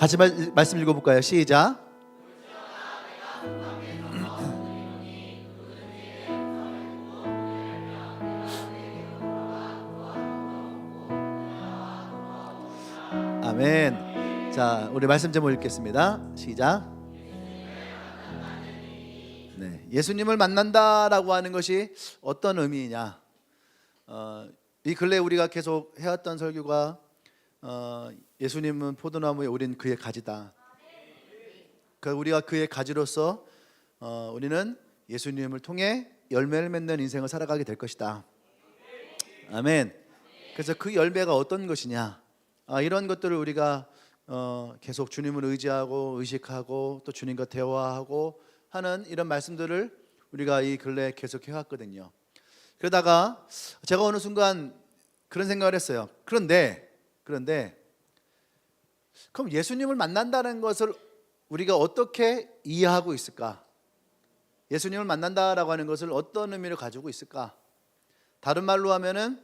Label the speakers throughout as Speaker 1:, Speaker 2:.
Speaker 1: 같이 말씀 읽어볼까요? 시작. 아멘. 자, 우리 말씀 제목 읽겠습니다. 시작. 네, 예수님을 만난다라고 하는 것이 어떤 의미냐? 이 근래 우리가 계속 해왔던 설교가 예수님은 포도나무에 우린 그의 가지다. 우리가 그의 가지로서 우리는 예수님을 통해 열매를 맺는 인생을 살아가게 될 것이다. 아멘. 그래서 그 열매가 어떤 것이냐? 이런 것들을 우리가 계속 주님을 의지하고 의식하고 또 주님과 대화하고 하는 이런 말씀들을 우리가 이 근래에 계속 해왔거든요. 그러다가 제가 어느 순간 그런 생각을 했어요. 그런데 그럼 예수님을 만난다는 것을 우리가 어떻게 이해하고 있을까? 예수님을 만난다라고 하는 것을 어떤 의미를 가지고 있을까? 다른 말로 하면은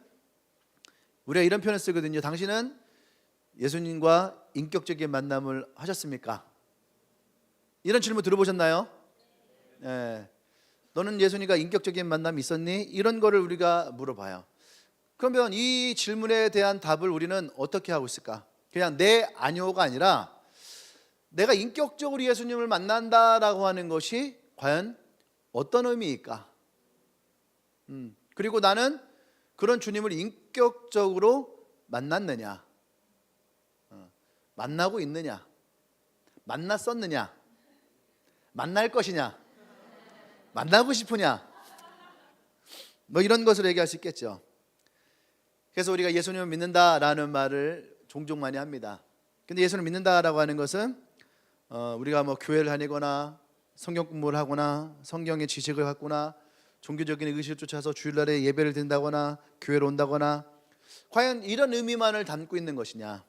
Speaker 1: 우리가 이런 표현을 쓰거든요. 당신은 예수님과 인격적인 만남을 하셨습니까? 이런 질문 들어보셨나요? 너는 예수님과 인격적인 만남이 있었니? 이런 거를 우리가 물어봐요. 그러면 이 질문에 대한 답을 우리는 어떻게 하고 있을까? 그냥 네, 아니오가 아니라 내가 인격적으로 예수님을 만난다라고 하는 것이 과연 어떤 의미일까? 그리고 나는 그런 주님을 인격적으로 만났느냐? 만나고 있느냐? 만났었느냐? 만날 것이냐? 만나고 싶으냐? 뭐 이런 것을 얘기할 수 있겠죠. 그래서 우리가 예수님을 믿는다라는 말을 종종 많이 합니다. 근데 예수님을 믿는다라고 하는 것은 우리가 뭐 교회를 다니거나 성경 공부를 하거나 성경의 지식을 갖거나 종교적인 의식을 쫓아서 주일날에 예배를 드린다거나 교회로 온다거나 과연 이런 의미만을 담고 있는 것이냐?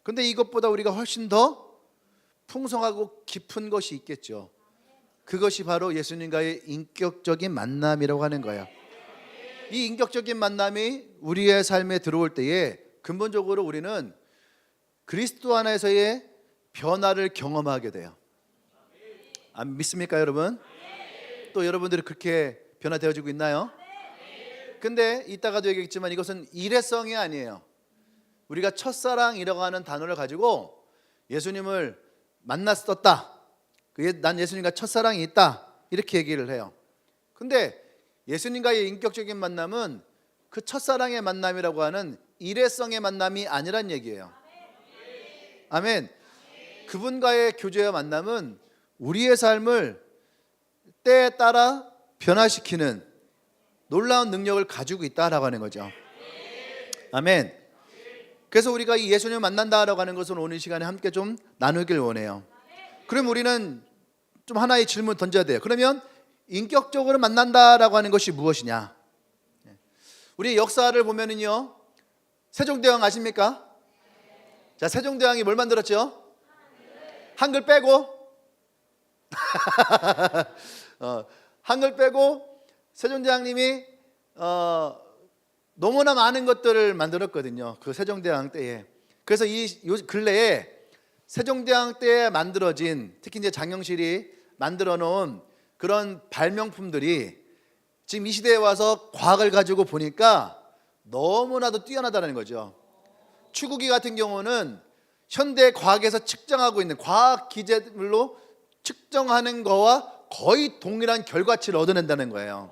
Speaker 1: 근데 이것보다 우리가 훨씬 더 풍성하고 깊은 것이 있겠죠. 그것이 바로 예수님과의 인격적인 만남이라고 하는 거예요. 이 인격적인 만남이 우리의 삶에 들어올 때에 근본적으로 우리는 그리스도 안에서의 변화를 경험하게 돼요. 안 믿습니까, 여러분? 또 여러분들이 그렇게 변화되어지고 있나요? 근데 이따가도 얘기했지만 이것은 일회성이 아니에요. 우리가 첫사랑이라고 하는 단어를 가지고 예수님을 만났었다, 난 예수님과 첫사랑이 있다, 이렇게 얘기를 해요. 근데 예수님과의 인격적인 만남은 그 첫사랑의 만남이라고 하는 일회성의 만남이 아니란 얘기예요. 아멘. 그분과의 교제와 만남은 우리의 삶을 때에 따라 변화시키는 놀라운 능력을 가지고 있다라고 하는 거죠. 아멘. 그래서 우리가 이 예수님을 만난다라고 하는 것을 오늘 시간에 함께 좀 나누길 원해요. 그럼 우리는 좀 하나의 질문 던져야 돼요. 그러면 인격적으로 만난다라고 하는 것이 무엇이냐? 우리 역사를 보면은요, 세종대왕 아십니까? 자, 세종대왕이 뭘 만들었죠? 한글 빼고 한글 빼고 세종대왕님이 너무나 많은 것들을 만들었거든요. 그 세종대왕 때에. 그래서 요 근래에 세종대왕 때에 만들어진, 특히 이제 장영실이 만들어 놓은 그런 발명품들이 지금 이 시대에 와서 과학을 가지고 보니까 너무나도 뛰어나다는 거죠. 추구기 같은 경우는 현대 과학에서 측정하고 있는 과학 기제물로 측정하는 거와 거의 동일한 결과치를 얻어낸다는 거예요.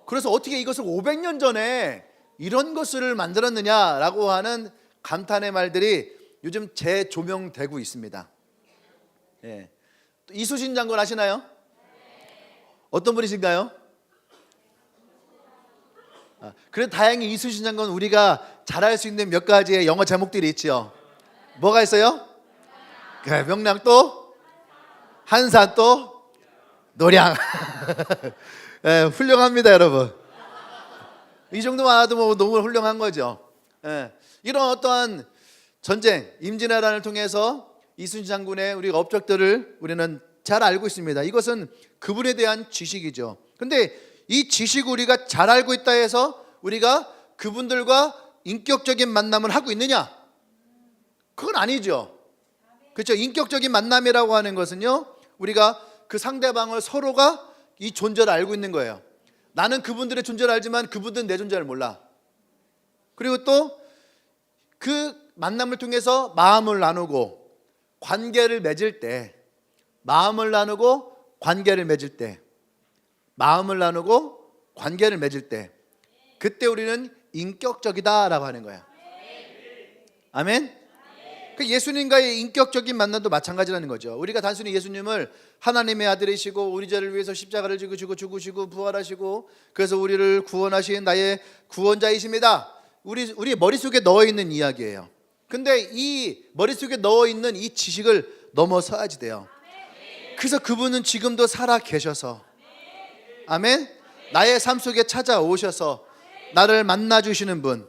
Speaker 1: 그래서 어떻게 이것을 500년 전에 이런 것을 만들었느냐라고 하는 감탄의 말들이 요즘 재조명되고 있습니다. 예. 이수신 장군 아시나요? 어떤 분이신가요? 그래도 다행히 이수신 장군 우리가 잘할 수 있는 몇 가지의 영어 제목들이 있죠. 뭐가 있어요? 그래, 명량 또 한산 또 노량. 예, 훌륭합니다, 여러분. 이 정도만 알아도 뭐 너무 훌륭한 거죠. 예, 이런 어떠한 전쟁, 임진왜란을 통해서 이순신 장군의 우리 업적들을 우리는 잘 알고 있습니다. 이것은 그분에 대한 지식이죠. 근데 이 지식 우리가 잘 알고 있다 해서 우리가 그분들과 인격적인 만남을 하고 있느냐? 그건 아니죠. 그렇죠. 인격적인 만남이라고 하는 것은요, 우리가 그 상대방을 서로가 이 존재를 알고 있는 거예요. 나는 그분들의 존재를 알지만 그분들은 내 존재를 몰라. 그리고 또 그 만남을 통해서 마음을 나누고 관계를 맺을 때, 마음을 나누고 관계를 맺을 때, 마음을 나누고 관계를 맺을 때, 그때 우리는 인격적이다라고 하는 거예요. 아멘. 그 예수님과의 인격적인 만남도 마찬가지라는 거죠. 우리가 단순히 예수님을 하나님의 아들이시고 우리 죄를 위해서 십자가를 지고 죽으시고 부활하시고 그래서 우리를 구원하신 나의 구원자이십니다, 우리 머릿속에 넣어 있는 이야기예요. 근데 이 머릿속에 넣어 있는 이 지식을 넘어서야지 돼요. 그래서 그분은 지금도 살아 계셔서, 아멘, 나의 삶 속에 찾아오셔서 나를 만나 주시는 분,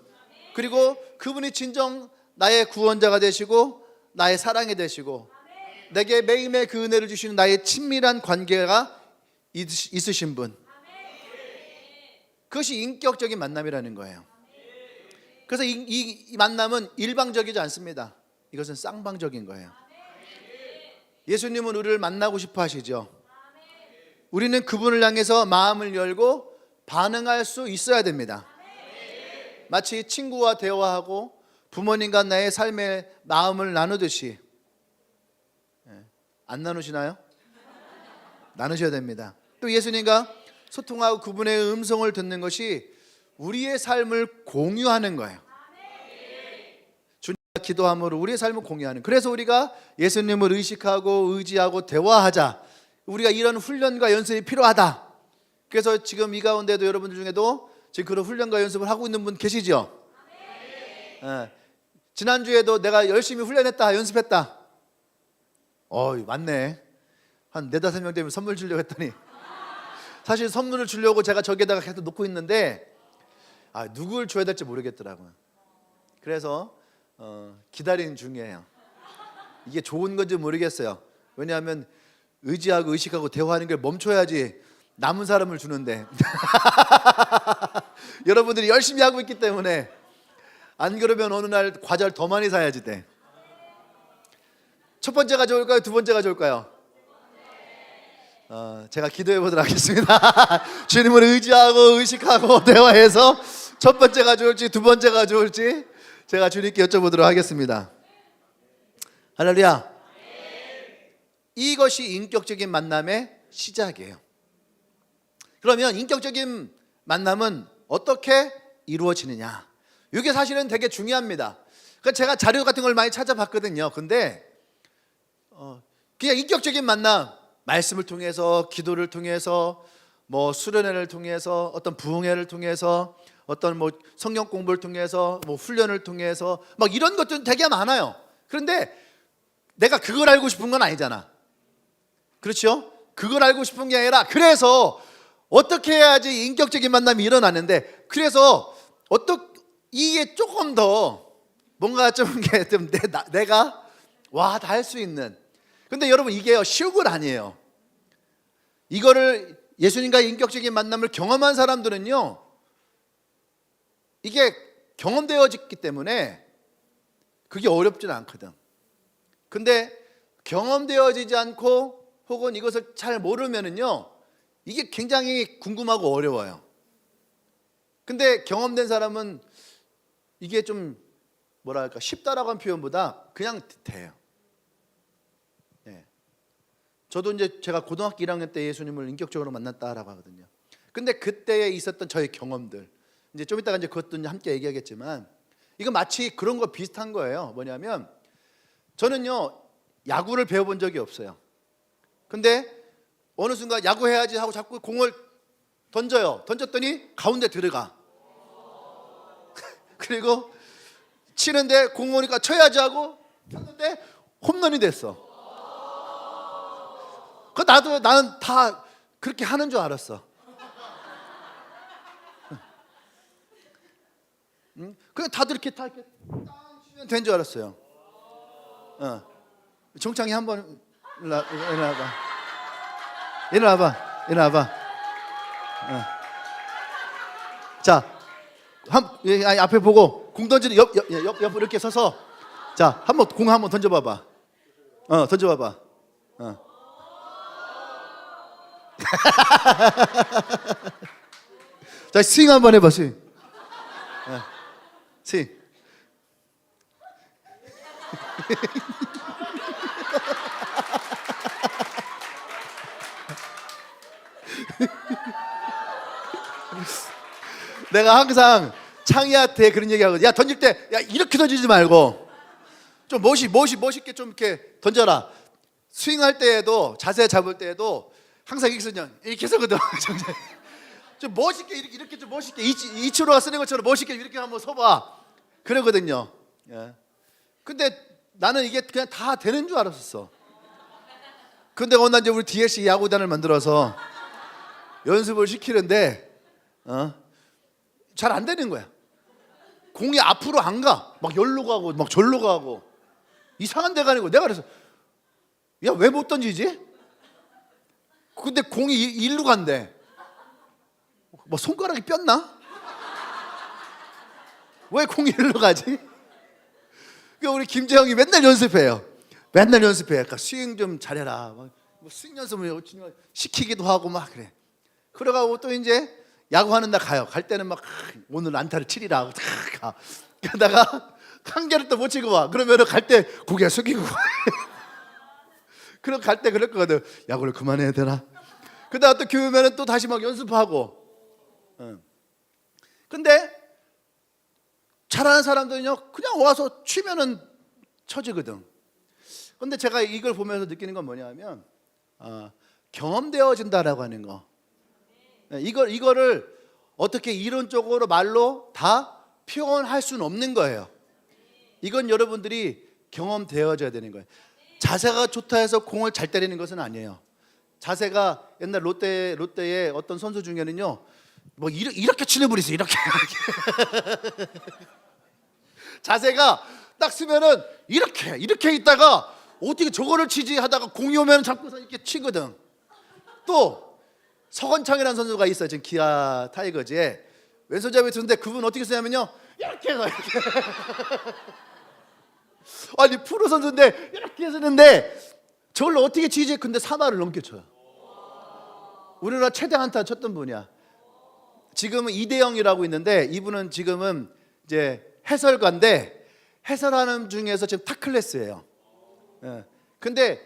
Speaker 1: 그리고 그분이 진정 나의 구원자가 되시고 나의 사랑이 되시고 내게 매일매일 그 은혜를 주시는 나의 친밀한 관계가 있으신 분, 그것이 인격적인 만남이라는 거예요. 그래서 이 만남은 일방적이지 않습니다. 이것은 쌍방적인 거예요. 예수님은 우리를 만나고 싶어 하시죠. 우리는 그분을 향해서 마음을 열고 반응할 수 있어야 됩니다. 마치 친구와 대화하고 부모님과 나의 삶의 마음을 나누듯이. 안 나누시나요? 나누셔야 됩니다. 또 예수님과 소통하고 그분의 음성을 듣는 것이 우리의 삶을 공유하는 거예요. 주님과 기도함으로 우리의 삶을 공유하는. 그래서 우리가 예수님을 의식하고 의지하고 대화하자, 우리가 이런 훈련과 연습이 필요하다. 그래서 지금 이 가운데도 여러분들 중에도 지금 그런 훈련과 연습을 하고 있는 분 계시죠? 지난주에도 내가 열심히 훈련했다, 연습했다. 맞네. 한 4-5명 되면 선물 주려고 했더니 사실 선물을 주려고 제가 저기에다가 계속 놓고 있는데 누굴 줘야 될지 모르겠더라고요. 그래서 기다리는 중이에요. 이게 좋은 건지 모르겠어요. 왜냐하면 의지하고 의식하고 대화하는 걸 멈춰야지 남은 사람을 주는데 여러분들이 열심히 하고 있기 때문에, 안 그러면 어느 날 과자를 더 많이 사야지 돼. 첫 번째가 좋을까요? 두 번째가 좋을까요? 제가 기도해 보도록 하겠습니다. 주님을 의지하고 의식하고 대화해서 첫 번째가 좋을지 두 번째가 좋을지 제가 주님께 여쭤보도록 하겠습니다. 할렐루야. 이것이 인격적인 만남의 시작이에요. 그러면 인격적인 만남은 어떻게 이루어지느냐, 이게 사실은 되게 중요합니다. 그러니까 제가 자료 같은 걸 많이 찾아봤거든요. 근데 그냥 인격적인 만남, 말씀을 통해서, 기도를 통해서, 뭐 수련회를 통해서, 어떤 부흥회를 통해서, 어떤 뭐 성경 공부를 통해서, 뭐 훈련을 통해서, 막 이런 것들은 되게 많아요. 그런데 내가 그걸 알고 싶은 건 아니잖아. 그렇죠? 그걸 알고 싶은 게 아니라, 그래서 어떻게 해야지 인격적인 만남이 일어나는데, 그래서 이게 조금 더 뭔가 좀 내가 와 다 할 수 있는. 근데 여러분, 이게요 쉬운 건 아니에요. 이거를 예수님과 인격적인 만남을 경험한 사람들은요, 이게 경험되어졌기 때문에 그게 어렵지는 않거든. 근데 경험되어지지 않고 혹은 이것을 잘 모르면은요, 이게 굉장히 궁금하고 어려워요. 근데 경험된 사람은 이게 좀 뭐랄까 쉽다라고 하는 표현보다 그냥 돼요. 저도 이제 제가 고등학교 1학년 때 예수님을 인격적으로 만났다라고 하거든요. 근데 그때에 있었던 저의 경험들, 이제 좀 이따가 이제 그것도 이제 함께 얘기하겠지만, 이거 마치 그런 거 비슷한 거예요. 뭐냐면, 저는요 야구를 배워본 적이 없어요. 근데 어느 순간 야구해야지 하고 자꾸 공을 던졌더니 가운데 들어가. 그리고 치는데 공 오니까 쳐야지 하고 쳤는데 홈런이 됐어. 나는 다 그렇게 하는 줄 알았어. 그냥 다들 이렇게 다 이렇게 치면 된 줄 알았어요. 종창이 한번 일어나봐. 자, 앞에 보고 공 던지는 옆 이렇게 서서 자, 한번 공 한번 던져봐봐. 던져봐봐. 자, 스윙 한번 해봐. 스윙. 스윙. 내가 항상 창희한테 그런 얘기하거든. 야, 던질 때 야, 이렇게 던지지 말고 좀 멋있게 좀 이렇게 던져라. 스윙할 때에도 자세 잡을 때에도 항상 이렇게 서거든. 좀 멋있게 이렇게 좀 멋있게 이치로가 쓰는 것처럼 멋있게 이렇게 한번 서봐. 그러거든요. 예. 근데 나는 이게 그냥 다 되는 줄 알았었어. 근데 어느 날 이제 우리 DLC 야구단을 만들어서 연습을 시키는데 잘 안 되는 거야. 공이 앞으로 안 가. 막 열로 가고 막 절로 가고 이상한 데 가는 거야. 내가 그래서 야, 왜 못 던지지? 근데 공이 일로 간대. 뭐 손가락이 뼈나? 왜 공이 일로 가지? 그러니까 우리 김재형이 맨날 연습해요. 맨날 연습해. 그러니까 스윙 좀 잘해라. 뭐 스윙 연습을 시키기도 하고 막 그래. 그러가고 또 이제 야구하는 날 가요. 갈 때는 막 오늘 안타를 치리라 하고 가. 그러다가 한 개를 또 못 치고 와. 그러면은 갈 때 고개 숙이고 그럼 갈 때 그럴 거거든. 야구를 그만해야 되나? 그러다가 또 교육면은 또 다시 막 연습하고. 근데 잘하는 사람들은요 그냥 와서 치면은 쳐지거든. 근데 제가 이걸 보면서 느끼는 건 뭐냐면 경험되어진다라고 하는 거. 이거를 어떻게 이론적으로 말로 다 표현할 수는 없는 거예요. 이건 여러분들이 경험되어져야 되는 거예요. 자세가 좋다 해서 공을 잘 때리는 것은 아니에요. 자세가 옛날 롯데의 어떤 선수 중에는요 뭐 이렇게 치는 분이 있어요. 이렇게 자세가 딱 쓰면은 이렇게 있다가 어떻게 저거를 치지 하다가 공이 오면 잡고서 이렇게 치거든. 또 서건창이라는 선수가 있어요. 지금 기아 타이거즈에 왼손잡이 쓰는데 그분 어떻게 쓰냐면요 이렇게 해서 이렇게 아니 프로 선수인데 이렇게 쓰는데 저걸 어떻게 치지? 근데 3할을 넘게 쳐요. 우리나라 최대 안타 쳤던 분이야. 지금은 이대영이라고 있는데 이분은 지금은 이제 해설가인데 해설하는 중에서 지금 탑 클래스예요. 근데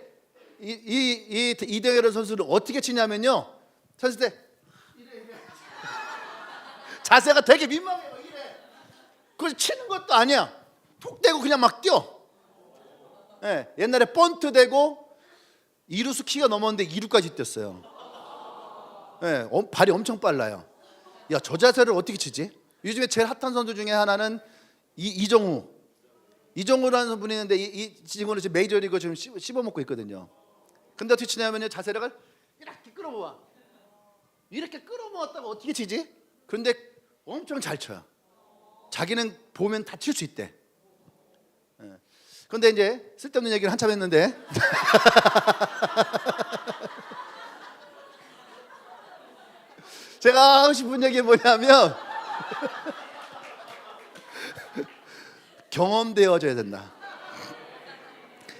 Speaker 1: 이 이대영이라는 선수를 어떻게 치냐면요 쳤을 때 이래. 자세가 되게 민망해요. 이래. 그래서 치는 것도 아니야. 툭 대고 그냥 막 뛰어. 옛날에 번트 대고 이루수 키가 넘었는데 2루까지 뛰었어요. 발이 엄청 빨라요. 야, 저 자세를 어떻게 치지? 요즘에 제일 핫한 선수 중에 하나는 이정우라는 분이 있는데 이 친구는 지금 메이저리그 지금 씹어먹고 있거든요. 근데 어떻게 치냐면 자세를 이렇게 끌어모아. 이렇게 끌어모았다가 어떻게 치지? 그런데 엄청 잘 쳐요. 자기는 보면 다 칠 수 있대. 그런데 이제 쓸데없는 얘기를 한참 했는데 제가 하고 싶은 얘기 뭐냐면 경험되어져야 된다.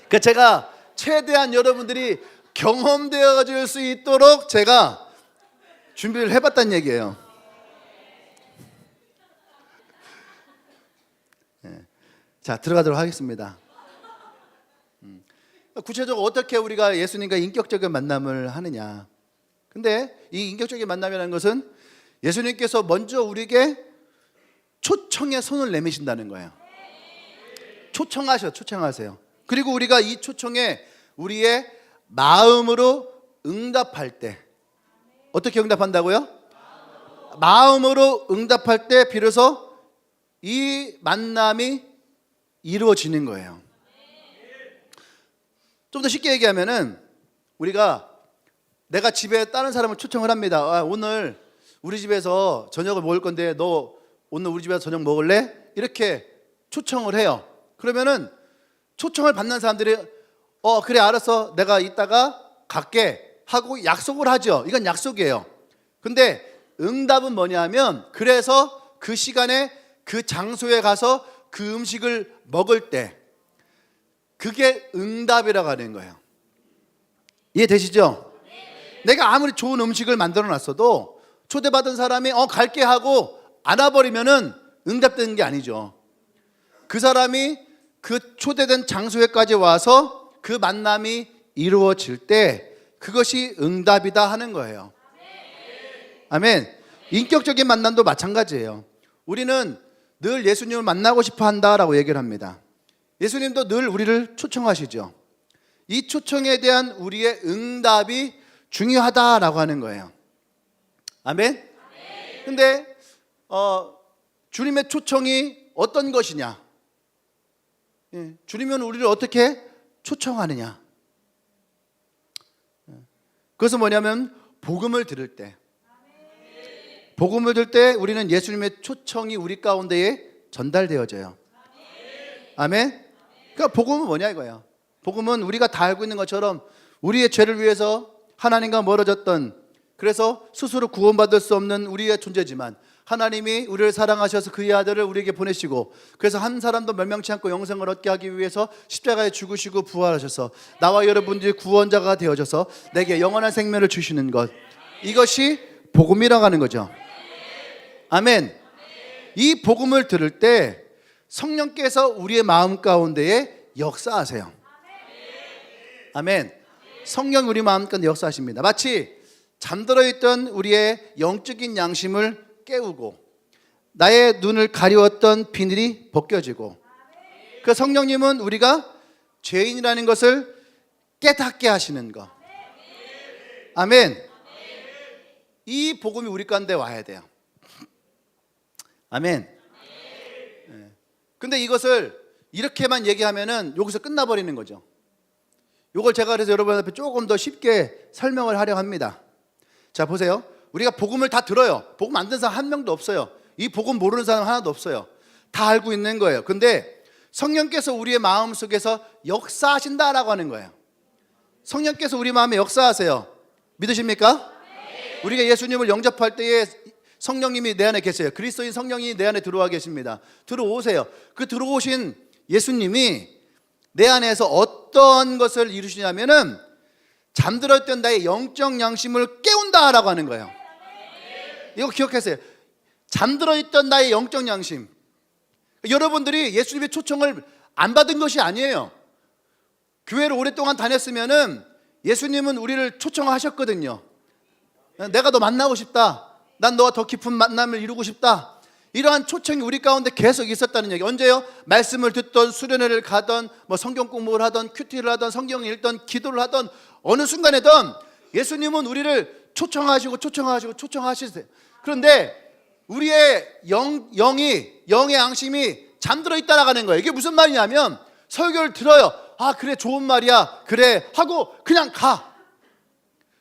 Speaker 1: 그러니까 제가 최대한 여러분들이 경험되어질 수 있도록 제가 준비를 해봤다는 얘기예요. 자, 들어가도록 하겠습니다. 구체적으로 어떻게 우리가 예수님과 인격적인 만남을 하느냐. 근데 이 인격적인 만남이라는 것은 예수님께서 먼저 우리에게 초청의 손을 내미신다는 거예요. 초청하세요. 그리고 우리가 이 초청에 우리의 마음으로 응답할 때 어떻게 응답한다고요? 마음으로 응답할 때 비로소 이 만남이 이루어지는 거예요. 좀 더 쉽게 얘기하면은 내가 집에 다른 사람을 초청을 합니다. 오늘 우리 집에서 저녁을 먹을 건데 너 오늘 우리 집에서 저녁 먹을래? 이렇게 초청을 해요. 그러면은 초청을 받는 사람들이 그래 알았어 내가 이따가 갈게 하고 약속을 하죠. 이건 약속이에요. 근데 응답은 뭐냐면 그래서 그 시간에 그 장소에 가서 그 음식을 먹을 때 그게 응답이라고 하는 거예요. 이해되시죠? 내가 아무리 좋은 음식을 만들어 놨어도 초대받은 사람이 갈게 하고 안 와버리면은 응답되는 게 아니죠. 그 사람이 그 초대된 장소에까지 와서 그 만남이 이루어질 때 그것이 응답이다 하는 거예요. 아멘. 인격적인 만남도 마찬가지예요. 우리는 늘 예수님을 만나고 싶어 한다라고 얘기를 합니다. 예수님도 늘 우리를 초청하시죠. 이 초청에 대한 우리의 응답이 중요하다라고 하는 거예요. 아멘. 근데 주님의 초청이 어떤 것이냐? 주님은 우리를 어떻게 초청하느냐? 그것은 뭐냐면 복음을 들을 때 우리는 예수님의 초청이 우리 가운데에 전달되어져요. 아멘. 그러니까 복음은 뭐냐 이거야. 복음은 우리가 다 알고 있는 것처럼 우리의 죄를 위해서 하나님과 멀어졌던, 그래서 스스로 구원받을 수 없는 우리의 존재지만 하나님이 우리를 사랑하셔서 그의 아들을 우리에게 보내시고, 그래서 한 사람도 멸망치 않고 영생을 얻게 하기 위해서 십자가에 죽으시고 부활하셔서 나와 여러분들이 구원자가 되어져서 내게 영원한 생명을 주시는 것, 이것이 복음이라고 하는 거죠. 아멘. 이 복음을 들을 때 성령께서 우리의 마음 가운데에 역사하세요. 아멘. 성령 우리 마음 가운데 역사하십니다. 마치 잠들어 있던 우리의 영적인 양심을 깨우고 나의 눈을 가리웠던 비늘이 벗겨지고, 그 성령님은 우리가 죄인이라는 것을 깨닫게 하시는 것. 아멘. 이 복음이 우리 가운데 와야 돼요. 아멘. 근데 이것을 이렇게만 얘기하면은 여기서 끝나버리는 거죠. 이걸 제가 그래서 여러분 앞에 조금 더 쉽게 설명을 하려고 합니다. 자, 보세요. 우리가 복음을 다 들어요. 복음 안 듣는 사람 한 명도 없어요. 이 복음 모르는 사람 하나도 없어요. 다 알고 있는 거예요. 근데 성령께서 우리의 마음 속에서 역사하신다라고 하는 거예요. 성령께서 우리 마음에 역사하세요. 믿으십니까? 우리가 예수님을 영접할 때에 성령님이 내 안에 계세요. 그리스도인 성령이 내 안에 들어와 계십니다. 들어오세요. 그 들어오신 예수님이 내 안에서 어떤 것을 이루시냐면은 잠들었던 나의 영적 양심을 깨운다라고 하는 거예요. 이거 기억하세요. 잠들어 있던 나의 영적 양심. 여러분들이 예수님의 초청을 안 받은 것이 아니에요. 교회를 오랫동안 다녔으면은 예수님은 우리를 초청하셨거든요. 내가 너 만나고 싶다. 난 너와 더 깊은 만남을 이루고 싶다. 이러한 초청이 우리 가운데 계속 있었다는 얘기. 언제요? 말씀을 듣던, 수련회를 가던, 성경 공부를 하던, 큐티를 하던, 성경을 읽던, 기도를 하던, 어느 순간에든 예수님은 우리를 초청하시세요. 그런데 우리의 영의 양심이 잠들어 있다라는 거예요. 이게 무슨 말이냐면, 설교를 들어요. 아, 그래, 좋은 말이야. 그래 하고 그냥 가.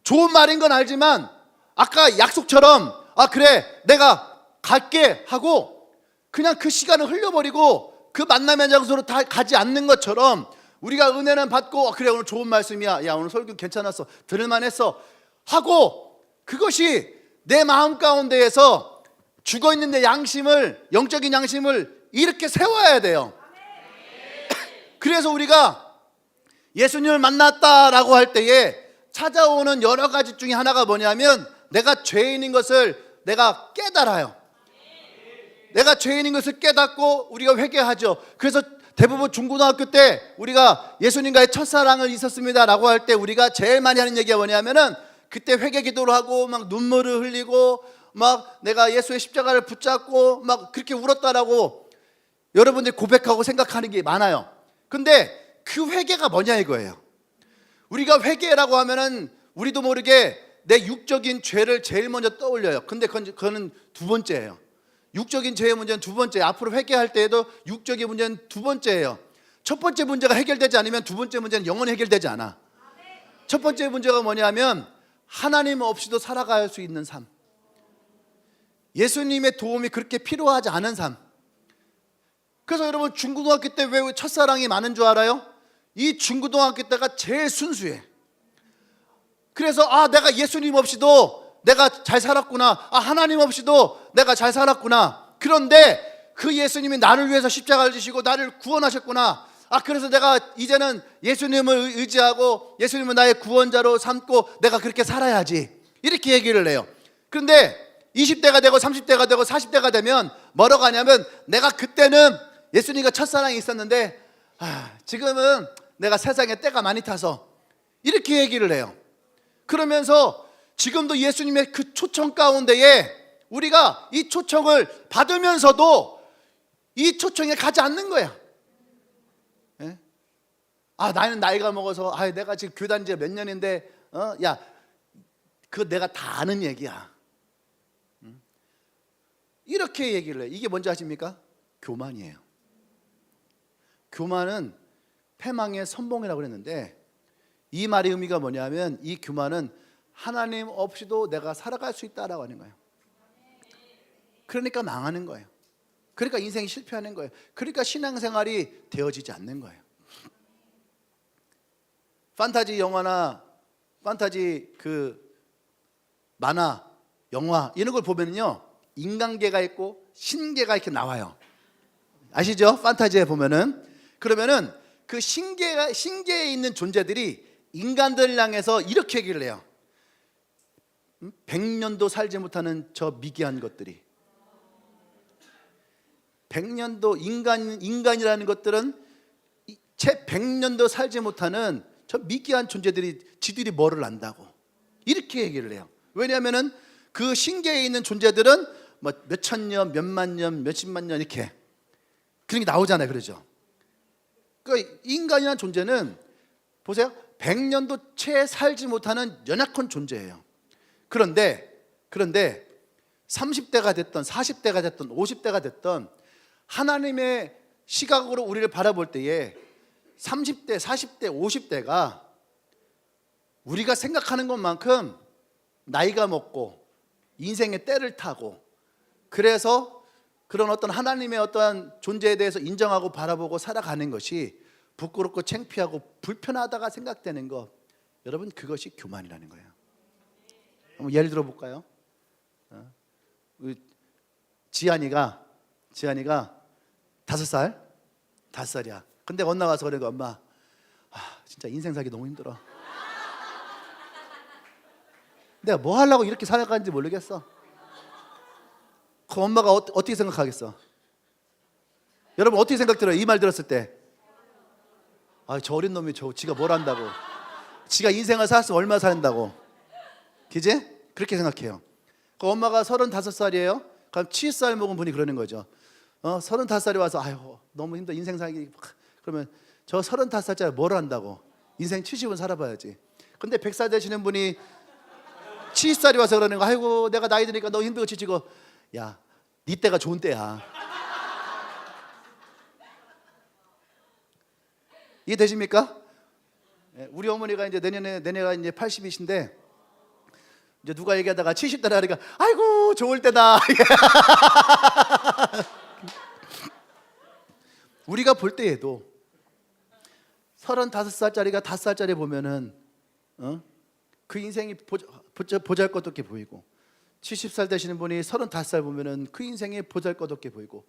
Speaker 1: 좋은 말인 건 알지만 아까 약속처럼 그래, 내가 갈게 하고 그냥 그 시간을 흘려버리고 그 만남의 장소로 다 가지 않는 것처럼, 우리가 은혜는 받고 그래, 오늘 좋은 말씀이야, 야, 오늘 설교 괜찮았어, 들을만 했어 하고, 그것이 내 마음 가운데에서 죽어있는 내 양심을, 영적인 양심을 이렇게 세워야 돼요. 그래서 우리가 예수님을 만났다라고 할 때에 찾아오는 여러 가지 중에 하나가 뭐냐면, 내가 죄인인 것을 내가 깨달아요. 내가 죄인인 것을 깨닫고 우리가 회개하죠. 그래서 대부분 중고등학교 때 우리가 예수님과의 첫사랑을 있었습니다 라고 할 때 우리가 제일 많이 하는 얘기가 뭐냐면은, 그때 회개 기도를 하고 막 눈물을 흘리고 막 내가 예수의 십자가를 붙잡고 막 그렇게 울었다라고 여러분들이 고백하고 생각하는 게 많아요. 근데 그 회개가 뭐냐 이거예요. 우리가 회개라고 하면은 우리도 모르게 내 육적인 죄를 제일 먼저 떠올려요. 근데 그거는 두 번째예요. 육적인 죄의 문제는 두 번째. 앞으로 회개할 때에도 육적인 문제는 두 번째예요. 첫 번째 문제가 해결되지 않으면 두 번째 문제는 영원히 해결되지 않아. 첫 번째 문제가 뭐냐면, 하나님 없이도 살아갈 수 있는 삶. 예수님의 도움이 그렇게 필요하지 않은 삶. 그래서 여러분, 중고등학교 때 왜 첫사랑이 많은 줄 알아요? 이 중고등학교 때가 제일 순수해. 그래서 내가 예수님 없이도 내가 잘 살았구나. 하나님 없이도 내가 잘 살았구나. 그런데 그 예수님이 나를 위해서 십자가를 지시고 나를 구원하셨구나. 그래서 내가 이제는 예수님을 의지하고 예수님을 나의 구원자로 삼고 내가 그렇게 살아야지, 이렇게 얘기를 해요. 그런데 20대가 되고 30대가 되고 40대가 되면 뭐라고 하냐면, 내가 그때는 예수님과 첫사랑이 있었는데 지금은 내가 세상에 때가 많이 타서, 이렇게 얘기를 해요. 그러면서 지금도 예수님의 그 초청 가운데에 우리가 이 초청을 받으면서도 이 초청에 가지 않는 거야. 예? 나는 나이가 먹어서 내가 지금 교단 지 몇 년인데 야, 그거 내가 다 아는 얘기야. 이렇게 얘기를 해요. 이게 뭔지 아십니까? 교만이에요. 교만은 패망의 선봉이라고 그랬는데, 이 말의 의미가 뭐냐면, 이 교만은 하나님 없이도 내가 살아갈 수 있다라고 하는 거예요. 그러니까 망하는 거예요. 그러니까 인생이 실패하는 거예요. 그러니까 신앙생활이 되어지지 않는 거예요. 판타지 영화나 판타지 만화, 영화 이런 걸 보면요, 인간계가 있고 신계가 이렇게 나와요. 아시죠? 판타지에 보면은. 그러면은 그 신계에 있는 존재들이 인간들을 향해서 이렇게 얘기를 해요. 100년도 살지 못하는 저 미개한 것들이, 100년도 인간이라는 것들은 채 100년도 살지 못하는 저 미개한 존재들이 지들이 뭐를 안다고, 이렇게 얘기를 해요. 왜냐하면은 그 신계에 있는 존재들은 뭐 몇천 년, 몇만 년, 몇십만 년 이렇게 그런 게 나오잖아요. 그러죠? 그러니까 인간이라는 존재는 보세요, 100년도 채 살지 못하는 연약한 존재예요. 그런데 30대가 됐던 40대가 됐던 50대가 됐던 하나님의 시각으로 우리를 바라볼 때에 30대, 40대, 50대가 우리가 생각하는 것만큼 나이가 먹고 인생의 때를 타고, 그래서 그런 어떤 하나님의 어떠한 존재에 대해서 인정하고 바라보고 살아가는 것이 부끄럽고 창피하고 불편하다가 생각되는 것, 여러분 그것이 교만이라는 거예요. 한번 예를 들어 볼까요? 지한이가 5살이야. 근데 엄마 와서 그래, 엄마 진짜 인생 살기 너무 힘들어. 내가 뭐 하려고 이렇게 살아가는지 모르겠어. 그 엄마가 어떻게 생각하겠어? 여러분 어떻게 생각 들어요? 이 말 들었을 때, 저 어린 놈이 지가 뭘 안다고, 지가 인생을 살았으면 얼마 산다고, 그지? 그렇게 생각해요. 그 엄마가 35살이에요. 그럼 70살 먹은 분이 그러는 거죠. 35살이 와서 너무 힘들어 인생 살기. 그러면 저 35살짜리 뭘 한다고, 인생 70은 살아봐야지. 근데 100살 되시는 분이 70살이 와서 그러는 거, 내가 나이 드니까 너무 힘들고 지치고. 야, 네 때가 좋은 때야. 이해 되십니까? 우리 어머니가 이제 내년가 이제 80이신데, 이제 누가 얘기하다가 70대라 하니까 아이고 좋을 때다. 우리가 볼 때에도 35살짜리가 5살짜리 보면은 그 인생이 보잘것없게 보이고, 70살 되시는 분이 35살 보면은 그 인생이 보잘것없게 보이고,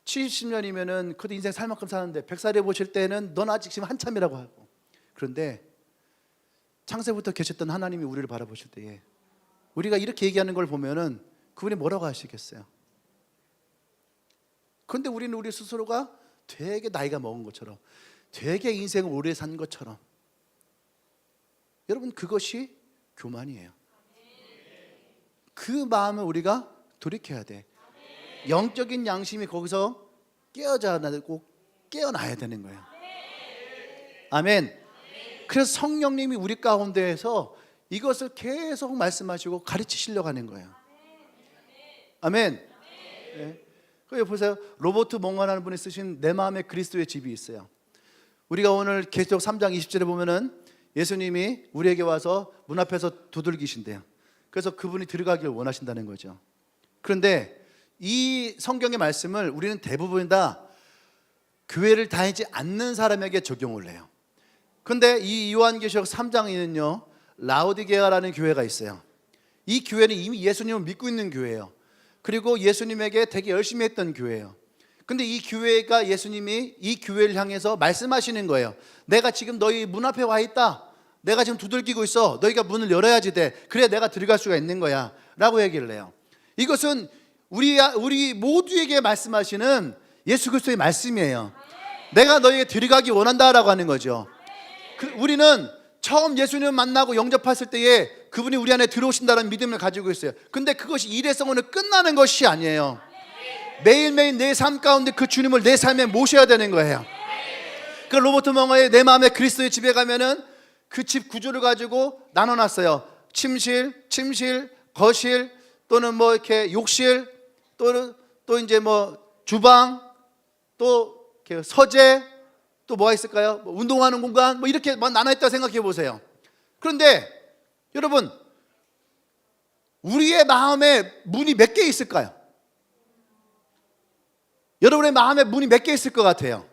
Speaker 1: 70년이면은 그래도 인생 살 만큼 사는데 100살에 보실 때는 넌 아직 지금 한참이라고 하고. 그런데 창세부터 계셨던 하나님이 우리를 바라보실 때에 우리가 이렇게 얘기하는 걸 보면은 그분이 뭐라고 하시겠어요? 그런데 우리는 우리 스스로가 되게 나이가 먹은 것처럼, 되게 인생을 오래 산 것처럼. 여러분 그것이 교만이에요. 그 마음을 우리가 돌이켜야 돼. 영적인 양심이 거기서 깨어나야 되는 거예요. 아멘. 그래서 성령님이 우리 가운데에서 이것을 계속 말씀하시고 가르치시려고 하는 거예요. 아멘. 네. 그리고 보세요, 로버트 몽환하는 분이 쓰신 내 마음에 그리스도의 집이 있어요. 우리가 오늘 계시록 3장 20절에 보면은 예수님이 우리에게 와서 문 앞에서 두들기신대요. 그래서 그분이 들어가길 원하신다는 거죠. 그런데 이 성경의 말씀을 우리는 대부분 다 교회를 다니지 않는 사람에게 적용을 해요. 그런데 이 요한계시록 3장에는요 라오디게아라는 교회가 있어요. 이 교회는 이미 예수님을 믿고 있는 교회예요. 그리고 예수님에게 되게 열심히 했던 교회예요. 근데 이 교회가 예수님이 이 교회를 향해서 말씀하시는 거예요. 내가 지금 너희 문 앞에 와 있다. 내가 지금 두들기고 있어. 너희가 문을 열어야지 돼. 그래야 내가 들어갈 수가 있는 거야 라고 얘기를 해요. 이것은 우리 모두에게 말씀하시는 예수 그리스도의 말씀이에요. 내가 너희에게 들어가기 원한다라고 하는 거죠. 우리는 처음 예수님을 만나고 영접했을 때에 그분이 우리 안에 들어오신다는 믿음을 가지고 있어요. 근데 그것이 일회성으로 끝나는 것이 아니에요. 매일매일 내 삶 가운데 그 주님을 내 삶에 모셔야 되는 거예요. 그 로버트 멍어의 내 마음에 그리스도의 집에 가면은 그 집 구조를 가지고 나눠놨어요. 침실, 거실, 또는 뭐 이렇게 욕실, 또 이제 뭐 주방, 또 이렇게 서재, 또 뭐가 있을까요? 뭐 운동하는 공간, 뭐 이렇게 나눠있다 생각해 보세요. 그런데 여러분, 우리의 마음에 문이 몇 개 있을까요? 여러분의 마음에 문이 몇 개 있을 것 같아요?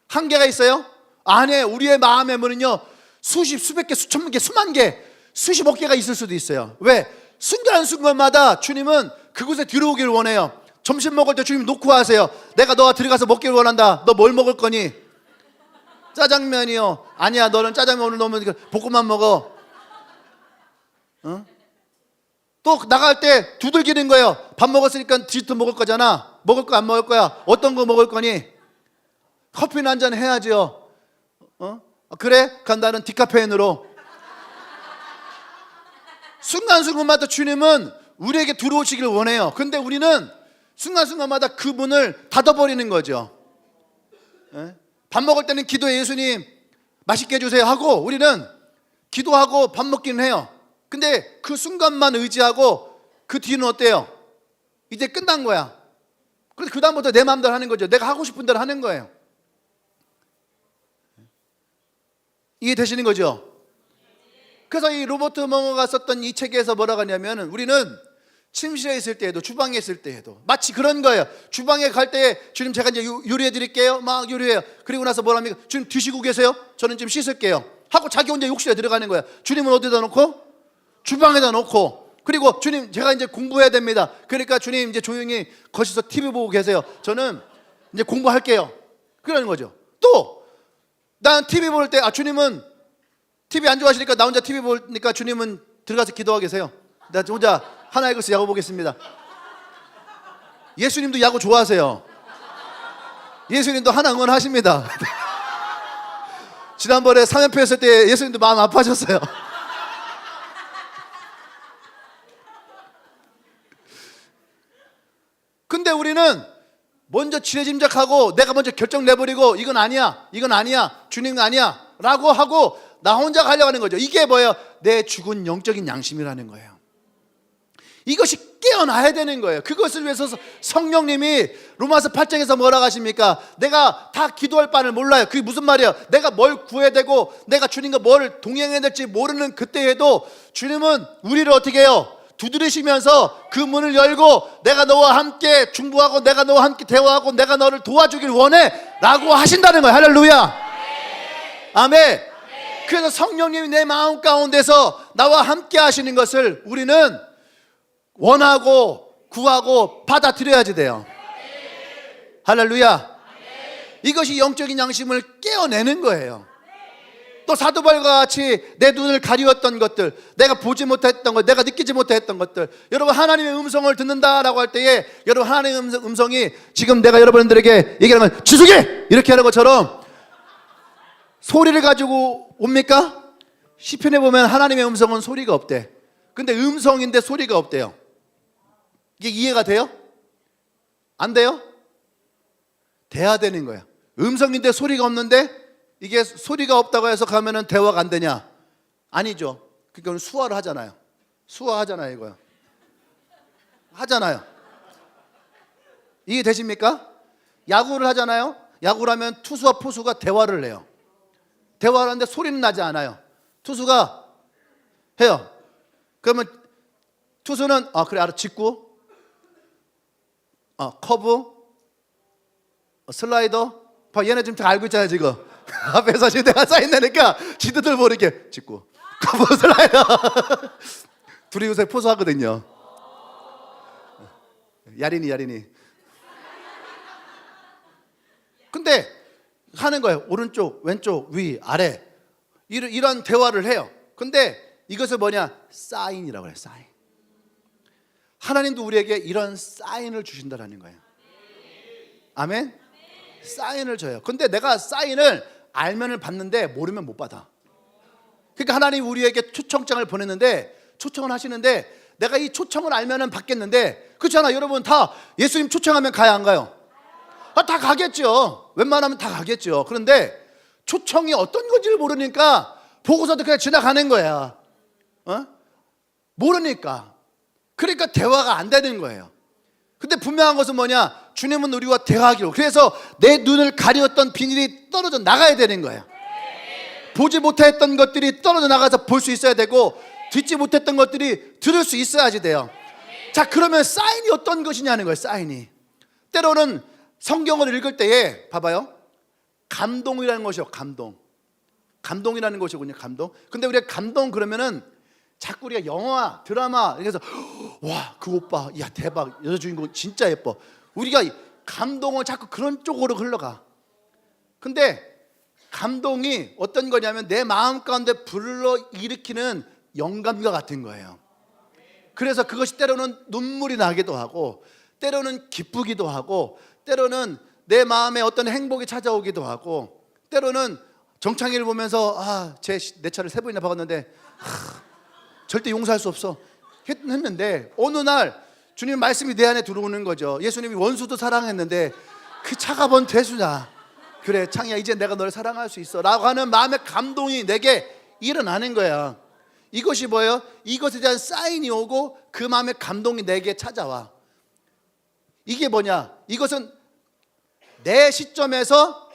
Speaker 1: 한 개가 있어요? 아니에요. 우리의 마음의 문은요, 수백 개, 수천 개, 수만 개, 수십억 개가 있을 수도 있어요. 왜? 순간순간마다 주님은 그곳에 들어오기를 원해요. 점심 먹을 때 주님 놓고 하세요. 내가 너와 들어가서 먹기를 원한다. 너 뭘 먹을 거니? 짜장면이요. 아니야, 너는 짜장면 오늘 넣으면 볶음밥 먹어. 어? 또 나갈 때 두들기는 거예요. 밥 먹었으니까 디저트 먹을 거잖아. 먹을 거 안 먹을 거야? 어떤 거 먹을 거니? 커피는 한 잔 해야죠. 그래? 그럼 나는 디카페인으로. 순간순간마다 주님은 우리에게 들어오시길 원해요. 근데 우리는 순간순간마다 그 문을 닫아버리는 거죠. 밥 먹을 때는 기도해, 예수님 맛있게 해주세요 하고 우리는 기도하고 밥 먹기는 해요. 근데 그 순간만 의지하고 그 뒤는 어때요? 이제 끝난 거야. 그래서 그 다음부터 내 마음대로 하는 거죠. 내가 하고 싶은 대로 하는 거예요. 이해되시는 거죠? 그래서 이 로버트 멍어가 썼던 이 책에서 뭐라고 하냐면, 우리는 침실에 있을 때에도, 주방에 있을 때에도 마치 그런 거예요. 주방에 갈 때 주님 제가 이제 요리해 드릴게요. 막 요리해요. 그리고 나서 뭐랍니까? 주님 드시고 계세요? 저는 지금 씻을게요 하고 자기 혼자 욕실에 들어가는 거야. 주님은 어디다 놓고? 주방에다 놓고. 그리고 주님 제가 이제 공부해야 됩니다. 그러니까 주님 이제 조용히 거실에서 TV 보고 계세요. 저는 이제 공부할게요. 그러는 거죠. 또 난 TV 볼 때, 주님은 TV 안 좋아하시니까 나 혼자 TV 보니까 주님은 들어가서 기도하고 계세요. 나 혼자 하나이글스 야구 보겠습니다. 예수님도 야구 좋아하세요. 예수님도 하나 응원하십니다. 지난번에 3연패 했을 때 예수님도 마음 아파하셨어요. 근데 우리는 먼저 지레짐작하고 내가 먼저 결정 내버리고 이건 아니야, 주님은 아니야 라고 하고 나 혼자 가려고 하는 거죠. 이게 뭐예요? 내 죽은 영적인 양심이라는 거예요. 이것이 깨어나야 되는 거예요. 그것을 위해서 성령님이 로마서 8장에서 뭐라고 하십니까? 내가 다 기도할 바를 몰라요. 그게 무슨 말이에요? 내가 뭘 구해야 되고 내가 주님과 뭘 동행해야 될지 모르는 그때에도 주님은 우리를 어떻게 해요? 두드리시면서 그 문을 열고 내가 너와 함께 중보하고 내가 너와 함께 대화하고 내가 너를 도와주길 원해 라고 하신다는 거예요. 할렐루야. 아멘. 그래서 성령님이 내 마음 가운데서 나와 함께 하시는 것을 우리는 원하고 구하고 받아들여야지 돼요. 할렐루야. 이것이 영적인 양심을 깨어내는 거예요. 또 사도 바울과 같이 내 눈을 가리웠던 것들, 내가 보지 못했던 것, 내가 느끼지 못했던 것들, 여러분 하나님의 음성을 듣는다라고 할 때에 여러분 하나님의 음성이 지금 내가 여러분들에게 얘기하면 지속해! 이렇게 하는 것처럼 소리를 가지고 옵니까? 시편에 보면 하나님의 음성은 소리가 없대. 근데 음성인데 소리가 없대요. 이게 이해가 돼요? 안 돼요? 돼야 되는 거야. 음성인데 소리가 없는데 이게 소리가 없다고 해서 가면은 대화가 안 되냐? 아니죠. 그러니까 수화를 하잖아요. 수화하잖아요, 이거요. 하잖아요. 이해 되십니까? 야구를 하잖아요. 야구를 하면 투수와 포수가 대화를 해요. 대화를 하는데 소리는 나지 않아요. 투수가 해요. 그러면 투수는 그래 알아, 직구, 커브, 슬라이더. 봐, 얘네 지금 다 알고 있잖아요 지금. 앞에서 지금 내가 사인내니까 지들들 모르게 직구, 커브, 슬라이더. 둘이 요새 포수하거든요. 야린이. 근데 하는 거예요. 오른쪽, 왼쪽, 위, 아래. 이런 대화를 해요. 근데 이것을 뭐냐? 사인이라고 해요. 사인. 하나님도 우리에게 이런 사인을 주신다라는 거예요. 아멘? 사인을 줘요. 근데 내가 사인을 알면을 받는데 모르면 못 받아. 그러니까 하나님 우리에게 초청장을 보냈는데, 초청을 하시는데 내가 이 초청을 알면은 받겠는데, 그렇잖아. 여러분 다 예수님 초청하면 가야 안 가요? 다 가겠죠. 웬만하면 다 가겠죠. 그런데 초청이 어떤 건지를 모르니까 보고서도 그냥 지나가는 거야. 모르니까. 그러니까 대화가 안 되는 거예요. 근데 분명한 것은 뭐냐? 주님은 우리와 대화하기로. 그래서 내 눈을 가리웠던 비닐이 떨어져 나가야 되는 거예요. 보지 못했던 것들이 떨어져 나가서 볼 수 있어야 되고, 듣지 못했던 것들이 들을 수 있어야지 돼요. 자, 그러면 사인이 어떤 것이냐는 거예요. 사인이. 때로는 성경을 읽을 때에 봐봐요. 감동이라는 것이요. 감동이라는 것이군요. 감동. 근데 우리가 감동 그러면은 자꾸 우리가 영화, 드라마 이렇게 해서 와, 그 오빠, 야 대박, 여자 주인공 진짜 예뻐. 우리가 감동을 자꾸 그런 쪽으로 흘러가. 근데 감동이 어떤 거냐면 내 마음 가운데 불러일으키는 영감과 같은 거예요. 그래서 그것이 때로는 눈물이 나기도 하고, 때로는 기쁘기도 하고, 때로는 내 마음에 어떤 행복이 찾아오기도 하고, 때로는 정창희를 보면서 내 차를 3번이나 박았는데 절대 용서할 수 없어 했는데, 어느 날 주님 말씀이 내 안에 들어오는 거죠. 예수님이 원수도 사랑했는데 그 차가 뭔 대수냐. 그래 창희야, 이제 내가 널 사랑할 수 있어 라고 하는 마음의 감동이 내게 일어나는 거야. 이것이 뭐예요? 이것에 대한 사인이 오고 그 마음의 감동이 내게 찾아와. 이게 뭐냐? 이것은 내 시점에서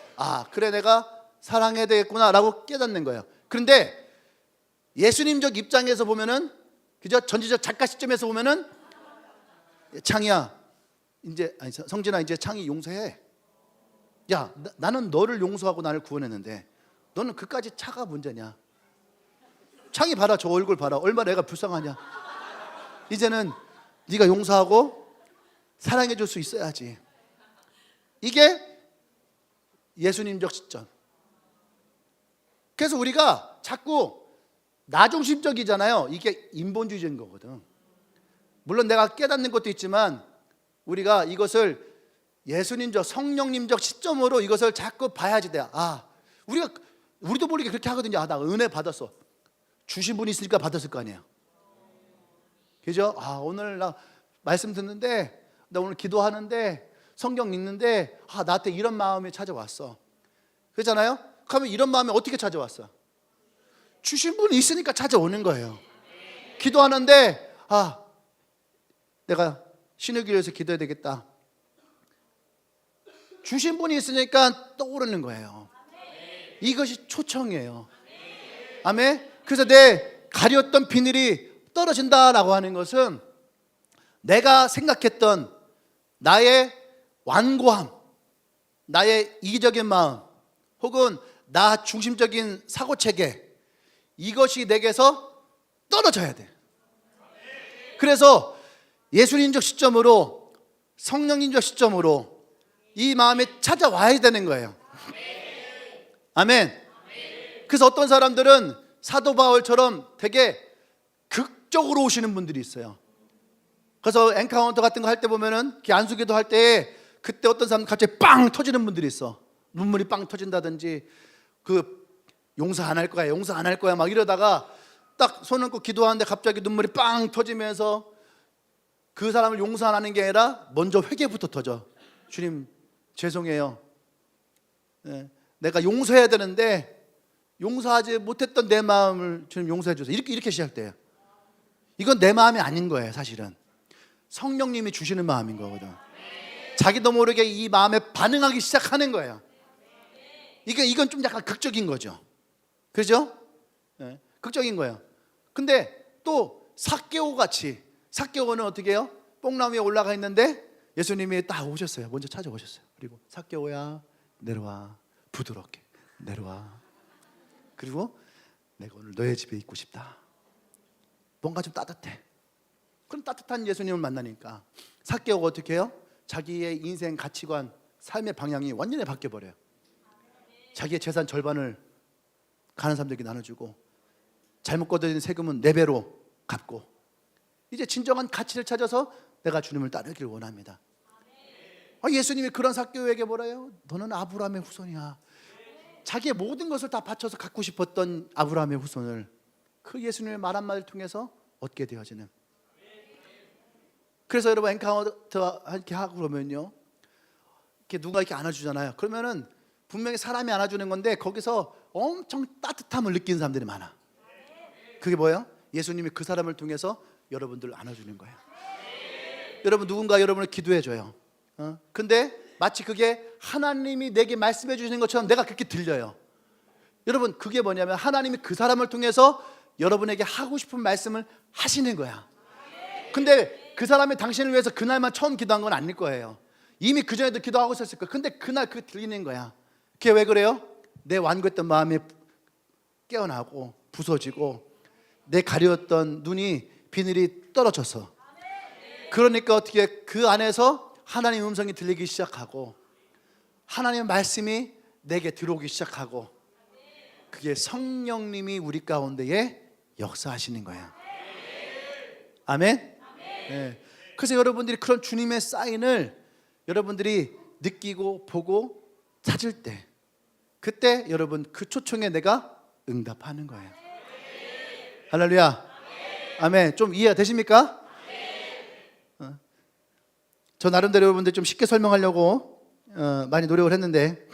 Speaker 1: 그래 내가 사랑해야 되겠구나 라고 깨닫는 거예요. 그런데 예수님적 입장에서 보면은, 그죠? 전지적 작가 시점에서 보면은, 창희야 이제, 성진아 이제 창희 용서해. 야, 나는 너를 용서하고 나를 구원했는데 너는 그까지 차가 문제냐? 창희 봐라, 저 얼굴 봐라, 얼마나 내가 불쌍하냐. 이제는 네가 용서하고 사랑해 줄 수 있어야지. 이게 예수님적 시점. 그래서 우리가 자꾸 나중심적이잖아요. 이게 인본주의적인 거거든. 물론 내가 깨닫는 것도 있지만 우리가 이것을 예수님적, 성령님적 시점으로 이것을 자꾸 봐야지 돼요. 우리도 모르게 그렇게 하거든요. 나 은혜 받았어. 주신 분이 있으니까 받았을 거 아니에요. 그죠? 오늘 나 말씀 듣는데, 나 오늘 기도하는데, 성경 읽는데 나한테 이런 마음이 찾아왔어. 그렇잖아요? 그러면 이런 마음이 어떻게 찾아왔어? 주신 분이 있으니까 찾아오는 거예요. 기도하는데 내가 신우기를 위해서 기도해야 되겠다. 주신 분이 있으니까 떠오르는 거예요. 이것이 초청이에요. 아멘. 그래서 내 가렸던 비늘이 떨어진다라고 하는 것은 내가 생각했던 나의 완고함, 나의 이기적인 마음, 혹은 나 중심적인 사고체계, 이것이 내게서 떨어져야 돼. 그래서 예수님적 시점으로, 성령님적 시점으로 이 마음이 찾아와야 되는 거예요. 아멘. 그래서 어떤 사람들은 사도 바울처럼 되게 극적으로 오시는 분들이 있어요. 그래서 엔카운터 같은 거 할 때 보면은 안수기도 할 때 그때 어떤 사람 갑자기 빵 터지는 분들이 있어. 눈물이 빵 터진다든지, 용서 안 할 거야, 용서 안 할 거야 막 이러다가 딱 손 얹고 기도하는데 갑자기 눈물이 빵 터지면서 그 사람을 용서 안 하는 게 아니라 먼저 회개부터 터져. 주님 죄송해요. 내가 용서해야 되는데 용서하지 못했던 내 마음을 주님 용서해 주세요. 이렇게 시작돼요. 이건 내 마음이 아닌 거예요. 사실은 성령님이 주시는 마음인 거거든. 자기도 모르게 이 마음에 반응하기 시작하는 거예요. 이건 좀 약간 극적인 거죠. 그죠? 극적인 거예요. 근데 또 삭개오 같이, 삭개오는 어떻게 해요? 뽕나무 위에 올라가 있는데 예수님이 딱 오셨어요. 먼저 찾아오셨어요. 그리고 삭개오야 내려와, 부드럽게 내려와. 그리고 내가 오늘 너의 집에 있고 싶다. 뭔가 좀 따뜻해. 그럼 따뜻한 예수님을 만나니까 삭개오가 어떻게 해요? 자기의 인생 가치관, 삶의 방향이 완전히 바뀌어버려요. 자기의 재산 절반을 가난한 사람들에게 나눠주고, 잘못 걷어들인 세금은 4배로 갚고, 이제 진정한 가치를 찾아서 내가 주님을 따르기를 원합니다. 예수님이 그런 삭개오에게 뭐래요? 너는 아브라함의 후손이야. 자기의 모든 것을 다 바쳐서 갖고 싶었던 아브라함의 후손을 그 예수님의 말 한마디를 통해서 얻게 되어지는. 그래서 여러분, 엔카운터 이렇게 하고 그러면요, 이렇게 누가 이렇게 안아주잖아요. 그러면은 분명히 사람이 안아주는 건데 거기서 엄청 따뜻함을 느끼는 사람들이 많아. 그게 뭐예요? 예수님이 그 사람을 통해서 여러분들을 안아주는 거예요. 여러분, 누군가 여러분을 기도해줘요. 근데 마치 그게 하나님이 내게 말씀해 주시는 것처럼 내가 그렇게 들려요. 여러분, 그게 뭐냐면 하나님이 그 사람을 통해서 여러분에게 하고 싶은 말씀을 하시는 거야. 근데 그 사람이 당신을 위해서 그날만 처음 기도한 건 아닐 거예요. 이미 그전에도 기도하고 있었을 거예요. 근데 그날 그게 들리는 거야. 그게 왜 그래요? 내 완고했던 마음이 깨어나고 부서지고 내 가려웠던 눈이 비늘이 떨어져서, 그러니까 어떻게 그 안에서 하나님의 음성이 들리기 시작하고 하나님의 말씀이 내게 들어오기 시작하고, 그게 성령님이 우리 가운데에 역사하시는 거예요. 아멘? 네. 그래서 여러분들이 그런 주님의 사인을 여러분들이 느끼고 보고 찾을 때, 그때 여러분 그 초청에 내가 응답하는 거예요. 할렐루야. 아멘. 좀 이해가 되십니까? 저 나름대로 여러분들 좀 쉽게 설명하려고 많이 노력을 했는데,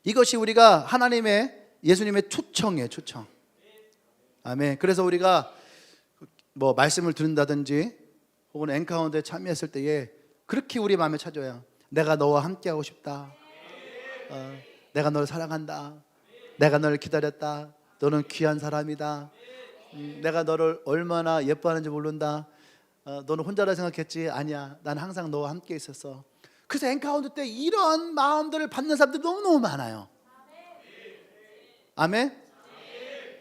Speaker 1: 이것이 우리가 하나님의, 예수님의 초청이에요. 초청. 아멘. 그래서 우리가 뭐 말씀을 듣는다든지 혹은 엔카운터에 참여했을 때에 그렇게 우리 마음에 찾아요. 내가 너와 함께하고 싶다. 내가 너를 사랑한다. 내가 너를 기다렸다. 너는 귀한 사람이다. 내가 너를 얼마나 예뻐하는지 모른다. 너는 혼자라 생각했지? 아니야, 난 항상 너와 함께 있었어. 그래서 엔카운터 때 이런 마음들을 받는 사람들이 너무너무 많아요. 아멘?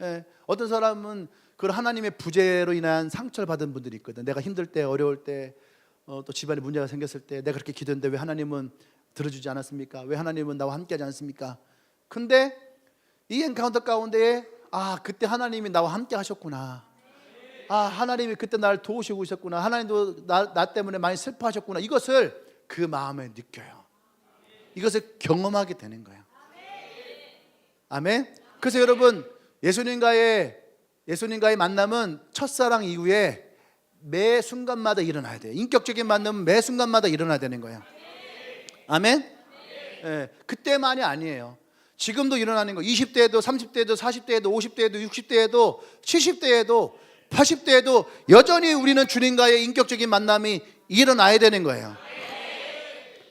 Speaker 1: 네. 어떤 사람은 그 하나님의 부재로 인한 상처를 받은 분들이 있거든. 내가 힘들 때, 어려울 때, 또 집안에 문제가 생겼을 때 내가 그렇게 기도했는데 왜 하나님은 들어주지 않았습니까? 왜 하나님은 나와 함께하지 않습니까? 근데 이 엔카운터 가운데에 그때 하나님이 나와 함께 하셨구나. 하나님이 그때 나를 도우시고 있었구나. 하나님도 나 때문에 많이 슬퍼하셨구나. 이것을 그 마음에 느껴요. 이것을 경험하게 되는 거예요. 아멘. 그래서 여러분, 예수님과의 만남은 첫사랑 이후에 매 순간마다 일어나야 돼요. 인격적인 만남은 매 순간마다 일어나야 되는 거예요. 아멘. 네, 그때만이 아니에요. 지금도 일어나는 거. 20대에도 30대에도 40대에도 50대에도 60대에도 70대에도 80대에도 여전히 우리는 주님과의 인격적인 만남이 일어나야 되는 거예요.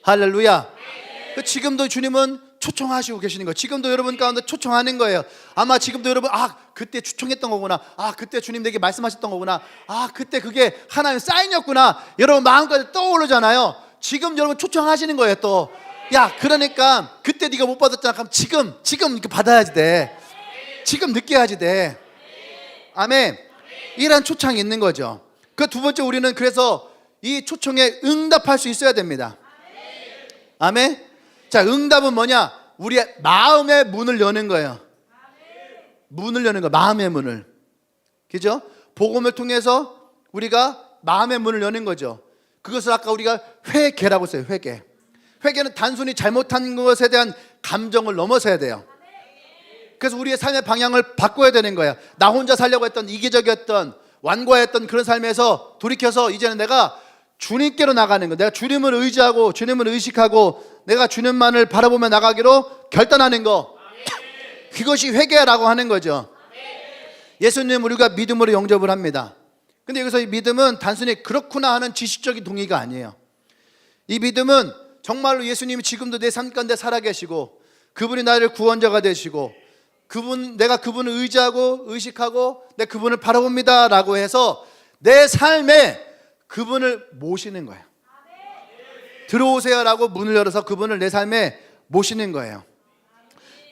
Speaker 1: 할렐루야. 지금도 주님은 초청하시고 계시는 거예요. 지금도 여러분 가운데 초청하는 거예요. 아마 지금도 여러분 그때 초청했던 거구나. 그때 주님 내게 말씀하셨던 거구나. 그때 그게 하나님의 사인이었구나. 여러분 마음까지 떠오르잖아요. 지금 여러분 초청하시는 거예요. 또 그러니까 그때 네가 못 받았잖아. 그럼 지금 이렇게 받아야지 돼. 지금 느껴야지 돼. 아멘. 이런 초청이 있는 거죠. 그 두 번째, 우리는 그래서 이 초청에 응답할 수 있어야 됩니다. 아멘. 자, 응답은 뭐냐? 우리의 마음의 문을 여는 거예요. 문을 여는 거, 마음의 문을. 그죠? 복음을 통해서 우리가 마음의 문을 여는 거죠. 그것을 아까 우리가 회개라고 했어요. 회개. 회개는 단순히 잘못한 것에 대한 감정을 넘어서야 돼요. 그래서 우리의 삶의 방향을 바꿔야 되는 거야. 나 혼자 살려고 했던 이기적이었던 완고했던 그런 삶에서 돌이켜서 이제는 내가 주님께로 나가는 거. 내가 주님을 의지하고 주님을 의식하고 내가 주님만을 바라보며 나가기로 결단하는 거. 그것이 회개라고 하는 거죠. 예수님 우리가 믿음으로 영접을 합니다. 근데 여기서 이 믿음은 단순히 그렇구나 하는 지식적인 동의가 아니에요. 이 믿음은 정말로 예수님이 지금도 내 삶 가운데 살아계시고 그분이 나를 구원자가 되시고 내가 그분을 의지하고 의식하고 내 그분을 바라봅니다 라고 해서 내 삶에 그분을 모시는 거예요. 들어오세요 라고 문을 열어서 그분을 내 삶에 모시는 거예요.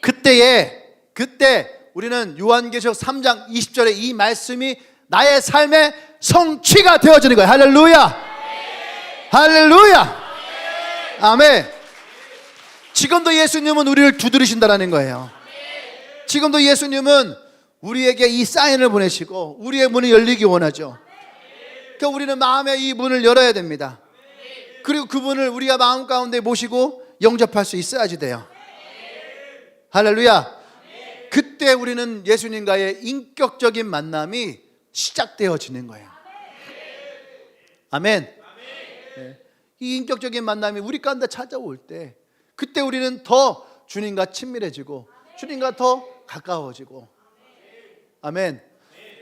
Speaker 1: 그때 우리는 요한계시록 3장 20절에 이 말씀이 나의 삶의 성취가 되어지는 거예요. 할렐루야. 할렐루야. 아멘. 지금도 예수님은 우리를 두드리신다라는 거예요. 지금도 예수님은 우리에게 이 사인을 보내시고 우리의 문이 열리기 원하죠. 그러니까 우리는 마음의 이 문을 열어야 됩니다. 그리고 그분을 우리가 마음 가운데 모시고 영접할 수 있어야지 돼요. 할렐루야. 그때 우리는 예수님과의 인격적인 만남이 시작되어지는 거예요. 아멘. 이 인격적인 만남이 우리 가운데 찾아올 때 그때 우리는 더 주님과 친밀해지고 주님과 더 가까워지고. 아멘.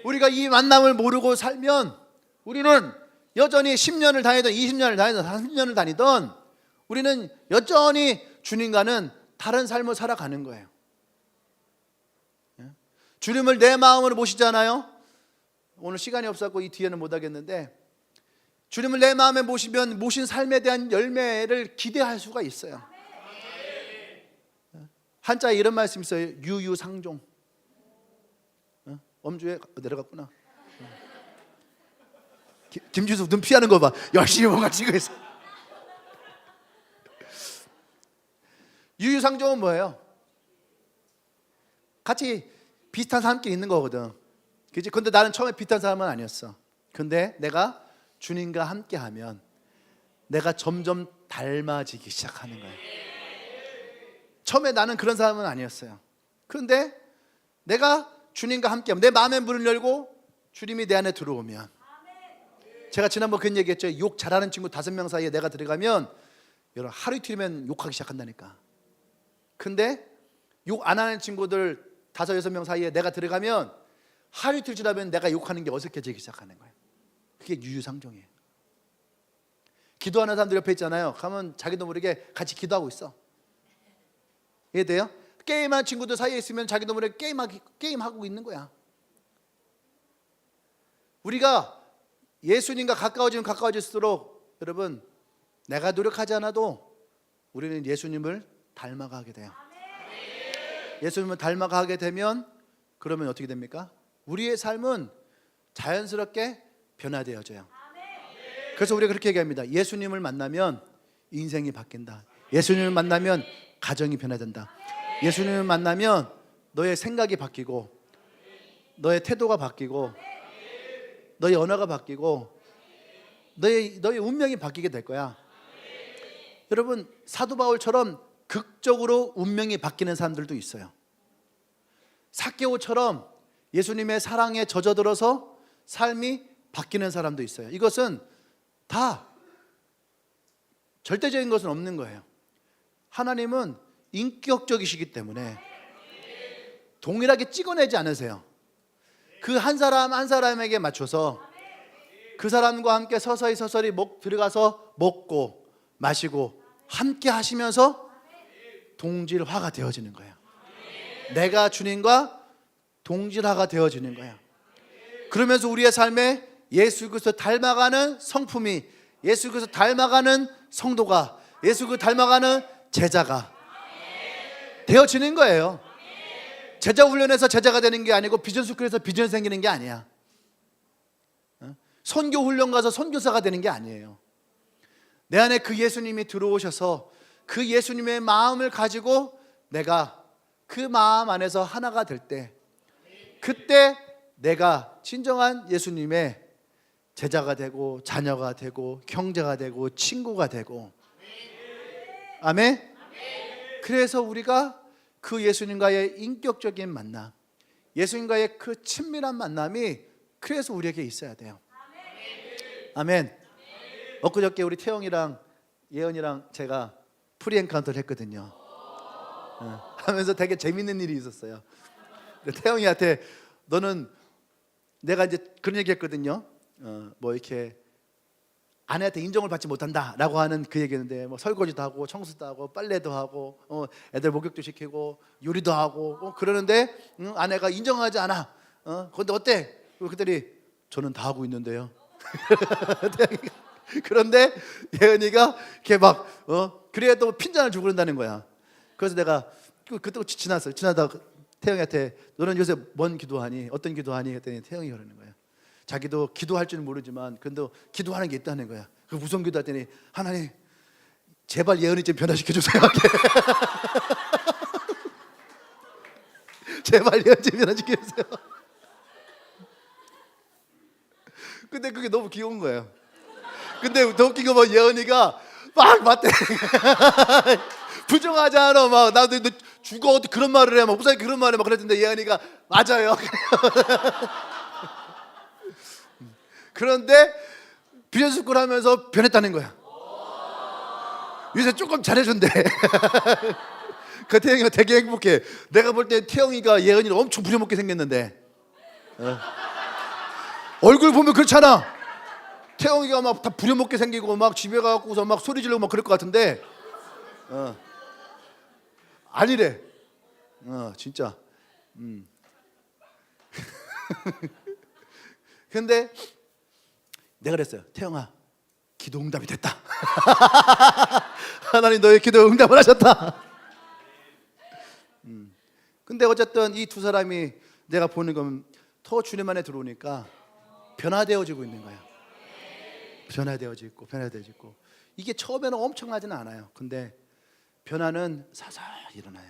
Speaker 1: 우리가 이 만남을 모르고 살면 우리는 여전히 10년을 다니든 20년을 다니든 30년을 다니든 우리는 여전히 주님과는 다른 삶을 살아가는 거예요. 주님을 내 마음으로 모시잖아요. 오늘 시간이 없었고 이 뒤에는 못 하겠는데 주님을 내 마음에 모시면 모신 삶에 대한 열매를 기대할 수가 있어요. 한자에 이런 말씀이 있어요. 유유상종. 엄주에 내려갔구나. 김지수 눈 피하는 거 봐. 열심히 뭔가 찍고 있어. 유유상종은 뭐예요? 같이 비슷한 사람끼리 있는 거거든. 그렇지? 근데 나는 처음에 비슷한 사람은 아니었어. 근데 내가 주님과 함께하면 내가 점점 닮아지기 시작하는 거예요. 처음에 나는 그런 사람은 아니었어요. 그런데 내가 주님과 함께하면 내 마음의 문을 열고 주님이 내 안에 들어오면, 제가 지난번 그런 얘기했죠. 욕 잘하는 친구 5명 사이에 내가 들어가면 여러분 하루 이틀이면 욕하기 시작한다니까. 근데 욕 안 하는 친구들 5, 6명 사이에 내가 들어가면 하루 이틀 지나면 내가 욕하는 게 어색해지기 시작하는 거예요. 그게 유유상종이에요. 기도하는 사람들 옆에 있잖아요. 가면 자기도 모르게 같이 기도하고 있어. 이해돼요? 게임하는 친구들 사이에 있으면 자기도 모르게 게임하고 있는 거야. 우리가 예수님과 가까워지면 가까워질수록 여러분 내가 노력하지 않아도 우리는 예수님을 닮아가게 돼요. 예수님을 닮아가게 되면 그러면 어떻게 됩니까? 우리의 삶은 자연스럽게 변화되어져요. 그래서 우리가 그렇게 얘기합니다. 예수님을 만나면 인생이 바뀐다. 예수님을 만나면 가정이 변화된다. 예수님을 만나면 너의 생각이 바뀌고 너의 태도가 바뀌고 너의 언어가 바뀌고 너의 운명이 바뀌게 될 거야. 여러분 사도 바울처럼 극적으로 운명이 바뀌는 사람들도 있어요. 삭개오처럼 예수님의 사랑에 젖어들어서 삶이 바뀌는 사람도 있어요. 이것은 다 절대적인 것은 없는 거예요. 하나님은 인격적이시기 때문에 동일하게 찍어내지 않으세요. 그 한 사람 한 사람에게 맞춰서 그 사람과 함께 서서히 들어가서 먹고 마시고 함께 하시면서 동질화가 되어지는 거예요. 내가 주님과 동질화가 되어지는 거예요. 그러면서 우리의 삶에 예수 그리스도 닮아가는 성품이, 예수 그리스도 닮아가는 성도가, 예수 그리스도 닮아가는 제자가 되어지는 거예요. 제자 훈련에서 제자가 되는 게 아니고 비전 스쿨에서 비전 생기는 게 아니야. 선교 훈련 가서 선교사가 되는 게 아니에요. 내 안에 그 예수님이 들어오셔서 그 예수님의 마음을 가지고 내가 그 마음 안에서 하나가 될 때, 그때 내가 진정한 예수님의 제자가 되고 자녀가 되고 형제가 되고 친구가 되고. 아멘. 그래서 우리가 그 예수님과의 인격적인 만남, 예수님과의 그 친밀한 만남이 그래서 우리에게 있어야 돼요. 아멘. 엊그저께 우리 태영이랑 예언이랑 제가 프리 엔카운터를 했거든요. 하면서 되게 재밌는 일이 있었어요. 태영이한테 너는, 내가 이제 그런 얘기 했거든요. 뭐 이렇게 아내한테 인정을 받지 못한다라고 하는 그 얘기였는데, 뭐 설거지도 하고 청소도 하고 빨래도 하고 애들 목욕도 시키고 요리도 하고 그러는데 아내가 인정하지 않아. 근데 어때? 그랬더니 저는 다 하고 있는데요. 그런데 예은이가 이렇게 막 그래도 핀잔을 주고 그런다는 거야. 그래서 내가 그때 지났어요. 지나다가 태영이한테 너는 요새 뭔 기도하니? 어떤 기도하니? 했더니 태영이 그러는 거야. 자기도 기도할 줄 모르지만 근데 기도하는 게 있다는 거야. 그 무슨 기도했더니 하나님 제발 예은이 좀 변화시켜 주세요. 제발 예은 좀 변화시켜 주세요. 근데 그게 너무 귀여운 거예요. 근데 더 웃긴 거 뭐 예은이가 막 맞대. 부정하지 않아. 막 나도 너 죽어 어떻게 그런 말을 해. 막 목사님 그런 말을 막 그랬는데 예은이가 맞아요. 그런데 비전스쿨 하면서 변했다는 거야. 요새 조금 잘해준대. 그 태영이가 되게 행복해. 내가 볼 때 태영이가 예은이를 엄청 부려먹게 생겼는데 얼굴 보면 그렇잖아. 태영이가 막 다 부려먹게 생기고 막 집에 가고서 막 소리 지르고 막 그럴 것 같은데 아니래. 진짜. 근데 내가 그랬어요. 태영아, 기도 응답이 됐다. 하나님 너의 기도 응답을 하셨다. 근데 어쨌든 이 두 사람이 내가 보는 건 더 주님 안에 들어오니까 변화되어지고 있는 거야. 변화되어지고 이게 처음에는 엄청나지는 않아요. 근데 변화는 서서히 일어나요.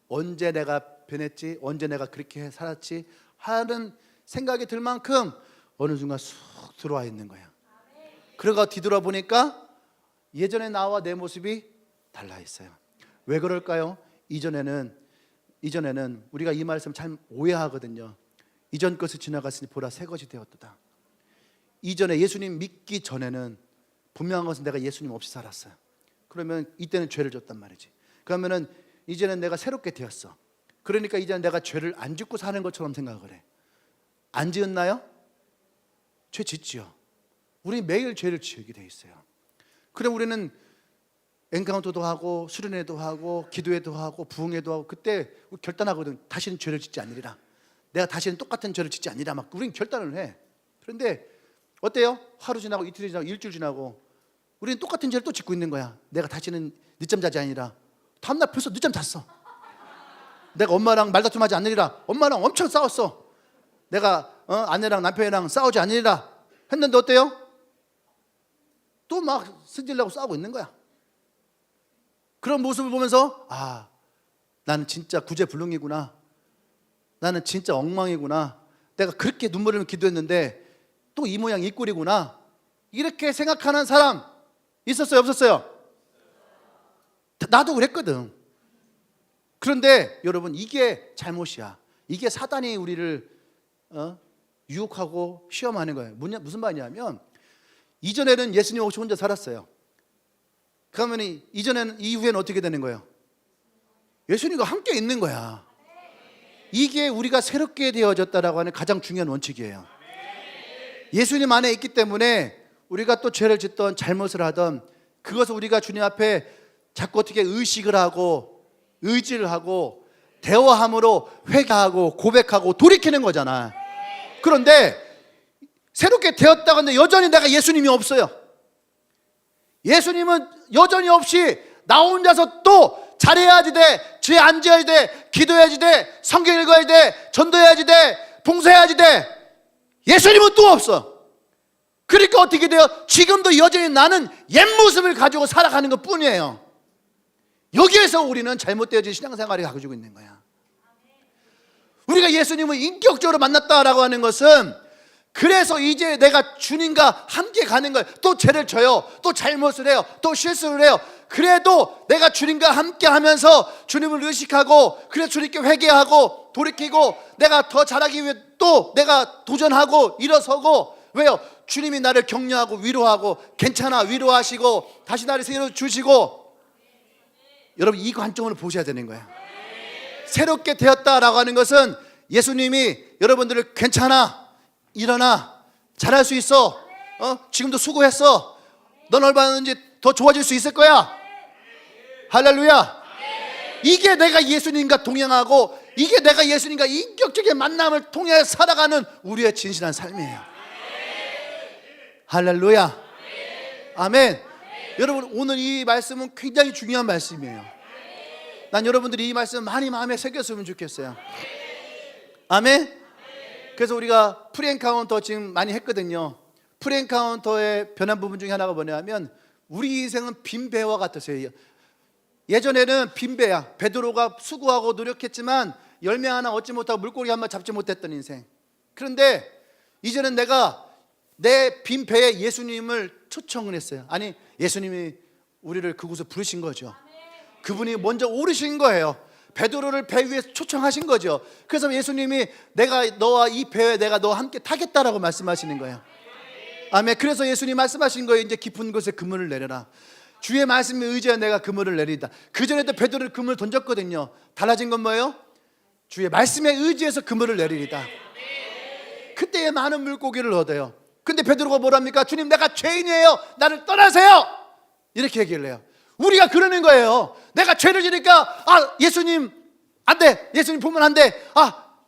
Speaker 1: 언제 내가 변했지, 언제 내가 그렇게 살았지 하는 생각이 들 만큼 어느 순간 쑥 들어와 있는 거야. 그러고 뒤돌아보니까 예전에 나와 내 모습이 달라 있어요. 왜 그럴까요? 이전에는 우리가 이 말씀 잘 오해하거든요. 이전 것이 지나갔으니 보라 새 것이 되었도다. 이전에 예수님 믿기 전에는 분명한 것은 내가 예수님 없이 살았어요. 그러면 이때는 죄를 졌단 말이지. 그러면은 이제는 내가 새롭게 되었어. 그러니까 이제는 내가 죄를 안 짓고 사는 것처럼 생각을 해. 안 지었나요? 죄 짓지요. 우리 매일 죄를 지우게 돼 있어요. 그럼 우리는 엔카운터도 하고 수련회도 하고 기도회도 하고 부흥회도 하고 그때 우리 결단하거든. 다시는 죄를 짓지 않으리라. 내가 다시는 똑같은 죄를 짓지 않으리라. 막 우리는 결단을 해. 그런데 어때요? 하루 지나고 이틀 지나고 일주일 지나고 우리는 똑같은 죄를 또 짓고 있는 거야. 내가 다시는 늦잠 자지 않으리라. 다음날 벌써 늦잠 잤어. 내가 엄마랑 말다툼하지 않으리라. 엄마랑 엄청 싸웠어. 내가 아내랑 남편이랑 싸우지 않으리라 했는데 어때요? 또 막 승질내고 싸우고 있는 거야. 그런 모습을 보면서 나는 진짜 구제불능이구나. 나는 진짜 엉망이구나. 내가 그렇게 눈물 흘리며 기도했는데 또 이 모양 이 꼴이구나. 이렇게 생각하는 사람 있었어요? 없었어요? 나도 그랬거든. 그런데 여러분 이게 잘못이야. 이게 사단이 우리를 유혹하고 시험하는 거예요. 무슨 말이냐면 이전에는 예수님 없이 혼자 살았어요. 그러면 이후에는 어떻게 되는 거예요? 예수님과 함께 있는 거야. 이게 우리가 새롭게 되어졌다라고 하는 가장 중요한 원칙이에요. 예수님 안에 있기 때문에 우리가 또 죄를 짓던 잘못을 하던 그것을 우리가 주님 앞에 자꾸 어떻게 의식을 하고 의지를 하고 대화함으로 회개하고 고백하고 돌이키는 거잖아. 그런데 새롭게 되었다고 하는데 여전히 내가 예수님이 없어요. 예수님은 여전히 없이 나 혼자서 또 잘해야지 돼, 죄 안 지어야지 돼, 기도해야지 돼, 성경 읽어야지 돼, 전도해야지 돼, 봉사해야지 돼. 예수님은 또 없어. 그러니까 어떻게 돼요? 지금도 여전히 나는 옛 모습을 가지고 살아가는 것 뿐이에요. 여기에서 우리는 잘못되어진 신앙생활을 가지고 있는 거야. 우리가 예수님을 인격적으로 만났다라고 하는 것은 그래서 이제 내가 주님과 함께 가는 거예요. 또 죄를 져요, 또 잘못을 해요, 또 실수를 해요. 그래도 내가 주님과 함께 하면서 주님을 의식하고 그래서 주님께 회개하고 돌이키고 내가 더 잘하기 위해 또 내가 도전하고 일어서고. 왜요? 주님이 나를 격려하고 위로하고 괜찮아 위로하시고 다시 나를 세워주시고. 여러분 이 관점으로 보셔야 되는 거예요. 새롭게 되었다라고 하는 것은 예수님이 여러분들을 괜찮아, 일어나, 잘할 수 있어, 지금도 수고했어, 넌 얼마든지 더 좋아질 수 있을 거야. 할렐루야. 이게 내가 예수님과 동행하고 이게 내가 예수님과 인격적인 만남을 통해 살아가는 우리의 진실한 삶이에요. 할렐루야. 아멘. 여러분 오늘 이 말씀은 굉장히 중요한 말씀이에요. 난 여러분들이 이 말씀 많이 마음에 새겼으면 좋겠어요. 아멘. 그래서 우리가 프리엔카운터 지금 많이 했거든요. 프리엔카운터의 변한 부분 중에 하나가 뭐냐면 우리 인생은 빈 배와 같았어요. 예전에는 빈 배야. 베드로가 수고하고 노력했지만 열매 하나 얻지 못하고 물고기 한 번 잡지 못했던 인생. 그런데 이제는 내가 내 빈 배에 예수님을 초청을 했어요. 아니, 예수님이 우리를 그곳에 부르신 거죠. 그분이 먼저 오르신 거예요. 베드로를 배 위에 초청하신 거죠. 그래서 예수님이 내가 너와 이 배에 내가 너와 함께 타겠다라고 말씀하시는 거예요. 아멘. 그래서 예수님이 말씀하신 거예요. 이제 깊은 곳에 그물을 내려라. 주의 말씀에 의지하여 내가 그물을 내리다. 그전에도 베드로를 그물을 던졌거든요. 달라진 건 뭐예요? 주의 말씀에 의지해서 그물을 내리리다. 그때에 많은 물고기를 얻어요. 근데 베드로가 뭐랍니까? 주님, 내가 죄인이에요. 나를 떠나세요. 이렇게 얘기를 해요. 우리가 그러는 거예요. 내가 죄를 지니까 예수님 안 돼. 예수님 보면 안 돼.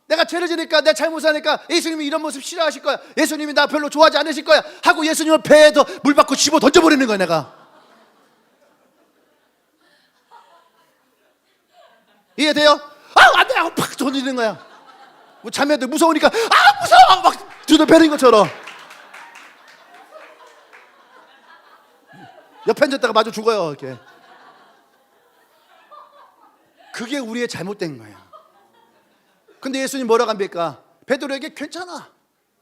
Speaker 1: 내가 죄를 지니까, 내가 잘못하니까 예수님이 이런 모습 싫어하실 거야. 예수님이 나 별로 좋아하지 않으실 거야 하고 예수님을 배에도 물 받고 집어 던져버리는 거야. 내가 이해돼요? 안 돼 하고 팍 던지는 거야. 뭐 자매들 무서우니까 무서워 막 두들배는 것처럼. 옆에 앉았다가 마주 죽어요. 이렇게. 그게 우리의 잘못된 거야. 근데 예수님 뭐라고 합니까? 베드로에게 괜찮아.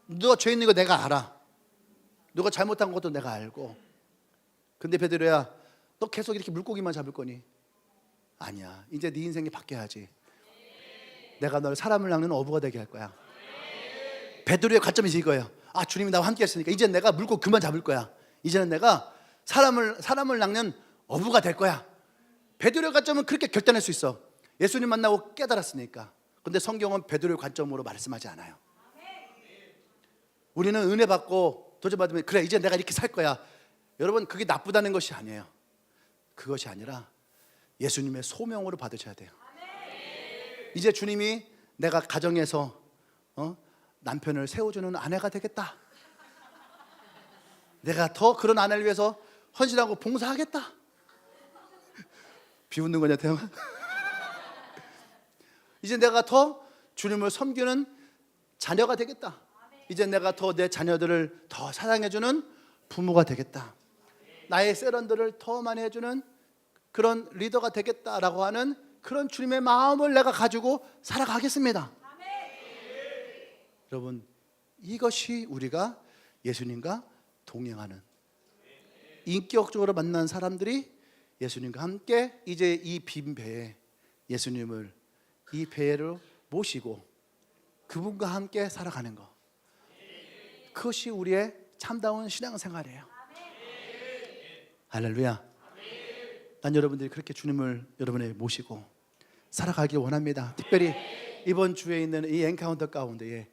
Speaker 1: 너가 죄 있는 거 내가 알아. 너가 잘못한 것도 내가 알고. 근데 베드로야, 너 계속 이렇게 물고기만 잡을 거니? 아니야. 이제 네 인생이 바뀌어야지. 내가 널 사람을 낚는 어부가 되게 할 거야. 베드로의 관점이 이거예요. 주님이 나와 함께 했으니까 이제 내가 물고기 그만 잡을 거야. 이제는 내가 사람을 낚는 어부가 될 거야. 베드로의 관점은 그렇게 결단할 수 있어. 예수님 만나고 깨달았으니까. 근데 성경은 베드로의 관점으로 말씀하지 않아요. 우리는 은혜 받고 도전 받으면 그래 이제 내가 이렇게 살 거야. 여러분, 그게 나쁘다는 것이 아니에요. 그것이 아니라 예수님의 소명으로 받으셔야 돼요. 이제 주님이 내가 가정에서 남편을 세워주는 아내가 되겠다. 내가 더 그런 아내를 위해서 헌신하고 봉사하겠다. 비웃는 거냐 태영아? 이제 내가 더 주님을 섬기는 자녀가 되겠다. 이제 내가 더 내 자녀들을 더 사랑해주는 부모가 되겠다. 나의 세런들을 더 많이 해주는 그런 리더가 되겠다라고 하는 그런 주님의 마음을 내가 가지고 살아가겠습니다. 여러분, 이것이 우리가 예수님과 동행하는, 인격적으로 만난 사람들이 예수님과 함께 이제 이 빈 배에 예수님을 이 배를 모시고 그분과 함께 살아가는 것, 그것이 우리의 참다운 신앙생활이에요. 할렐루야. 난 여러분들이 그렇게 주님을 여러분에 모시고 살아가길 원합니다. 특별히 이번 주에 있는 이 엔카운터 가운데에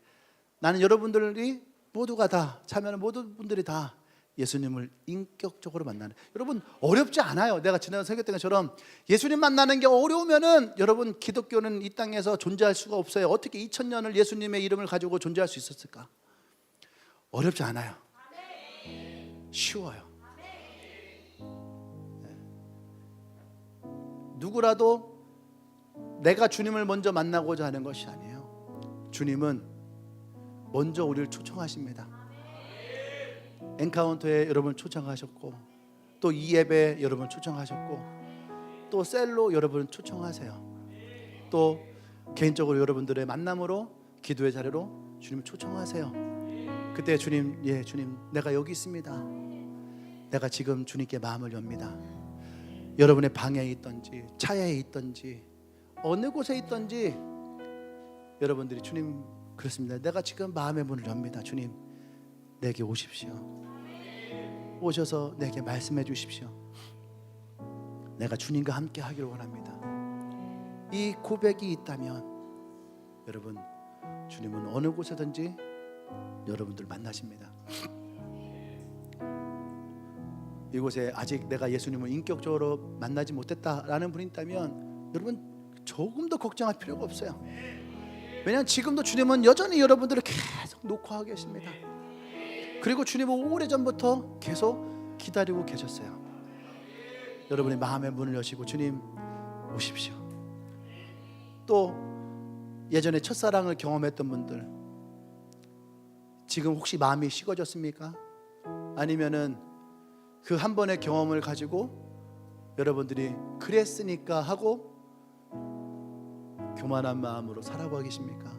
Speaker 1: 나는 여러분들이 모두가 다 참여하는 모든 분들이 다 예수님을 인격적으로 만나는, 여러분 어렵지 않아요. 내가 지난 설교 때처럼 예수님 만나는 게 어려우면은 여러분 기독교는 이 땅에서 존재할 수가 없어요. 어떻게 2000년을 예수님의 이름을 가지고 존재할 수 있었을까? 어렵지 않아요. 쉬워요. 누구라도 내가 주님을 먼저 만나고자 하는 것이 아니에요. 주님은 먼저 우리를 초청하십니다. 엔카운터에 여러분 초청하셨고, 또 이 예배 여러분 초청하셨고, 또 셀로 여러분 초청하세요. 또 개인적으로 여러분들의 만남으로 기도의 자리로 주님 초청하세요. 그때 주님, 주님 내가 여기 있습니다. 내가 지금 주님께 마음을 엽니다. 여러분의 방에 있든지 차에 있든지 어느 곳에 있든지 여러분들이 주님 그렇습니다. 내가 지금 마음의 문을 엽니다. 주님 내게 오십시오. 오셔서 내게 말씀해 주십시오. 내가 주님과 함께 하기를 원합니다. 이 고백이 있다면 여러분 주님은 어느 곳에든지 여러분들 만나십니다. 이곳에 아직 내가 예수님을 인격적으로 만나지 못했다라는 분이 있다면 여러분 조금 더 걱정할 필요가 없어요. 왜냐하면 지금도 주님은 여전히 여러분들을 계속 녹화하고 계십니다. 그리고 주님은 오래전부터 계속 기다리고 계셨어요. 여러분의 마음의 문을 여시고 주님 오십시오. 또 예전에 첫사랑을 경험했던 분들 지금 혹시 마음이 식어졌습니까? 아니면은 그 한 번의 경험을 가지고 여러분들이 그랬으니까 하고 교만한 마음으로 살아가고 계십니까?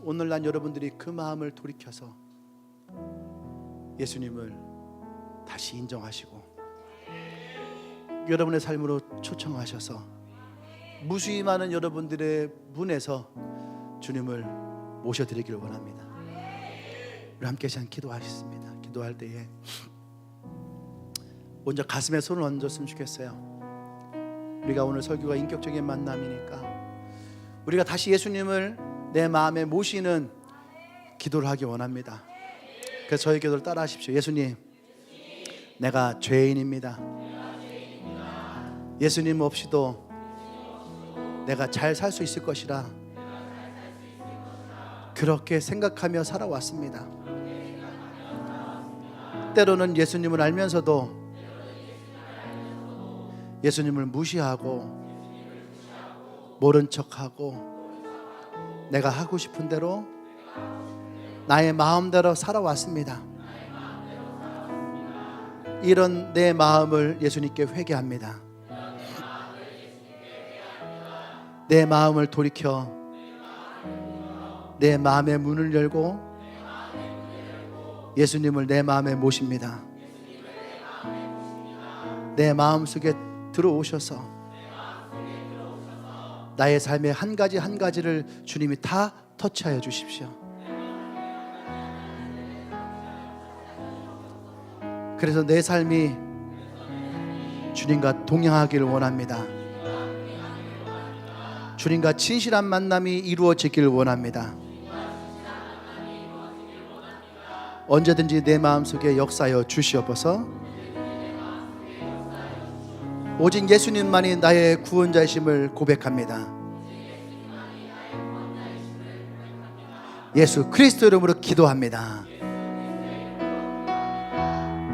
Speaker 1: 오늘날 여러분들이 그 마음을 돌이켜서 예수님을 다시 인정하시고 여러분의 삶으로 초청하셔서 무수히 많은 여러분들의 문에서 주님을 모셔드리기를 원합니다. 우리 함께 시간 기도하겠습니다. 기도할 때에 먼저 가슴에 손을 얹었으면 좋겠어요. 우리가 오늘 설교가 인격적인 만남이니까 우리가 다시 예수님을 내 마음에 모시는 기도를 하기 원합니다. 그래서 저희 기도를 따라 하십시오. 예수님, 내가 죄인입니다. 예수님 없이도 내가 잘 살 수 있을 것이라 그렇게 생각하며 살아왔습니다. 때로는 예수님을 알면서도 예수님을 무시하고 모른 척하고 내가 하고 싶은 대로 나의 마음대로 살아왔습니다. 이런 내 마음을 예수님께 회개합니다. 내 마음을 돌이켜 내 마음의 문을 열고 예수님을 내 마음에 모십니다. 내 마음속에 들어오셔서 나의 삶의 한 가지 한 가지를 주님이 다 터치하여 주십시오. 그래서 내 삶이 주님과 동행하기를 원합니다. 주님과 진실한 만남이 이루어지기를 원합니다. 언제든지 내 마음속에 역사하여 주시옵소서. 오직 예수님만이 나의 구원자이심을 고백합니다. 예수 그리스도 이름으로 기도합니다.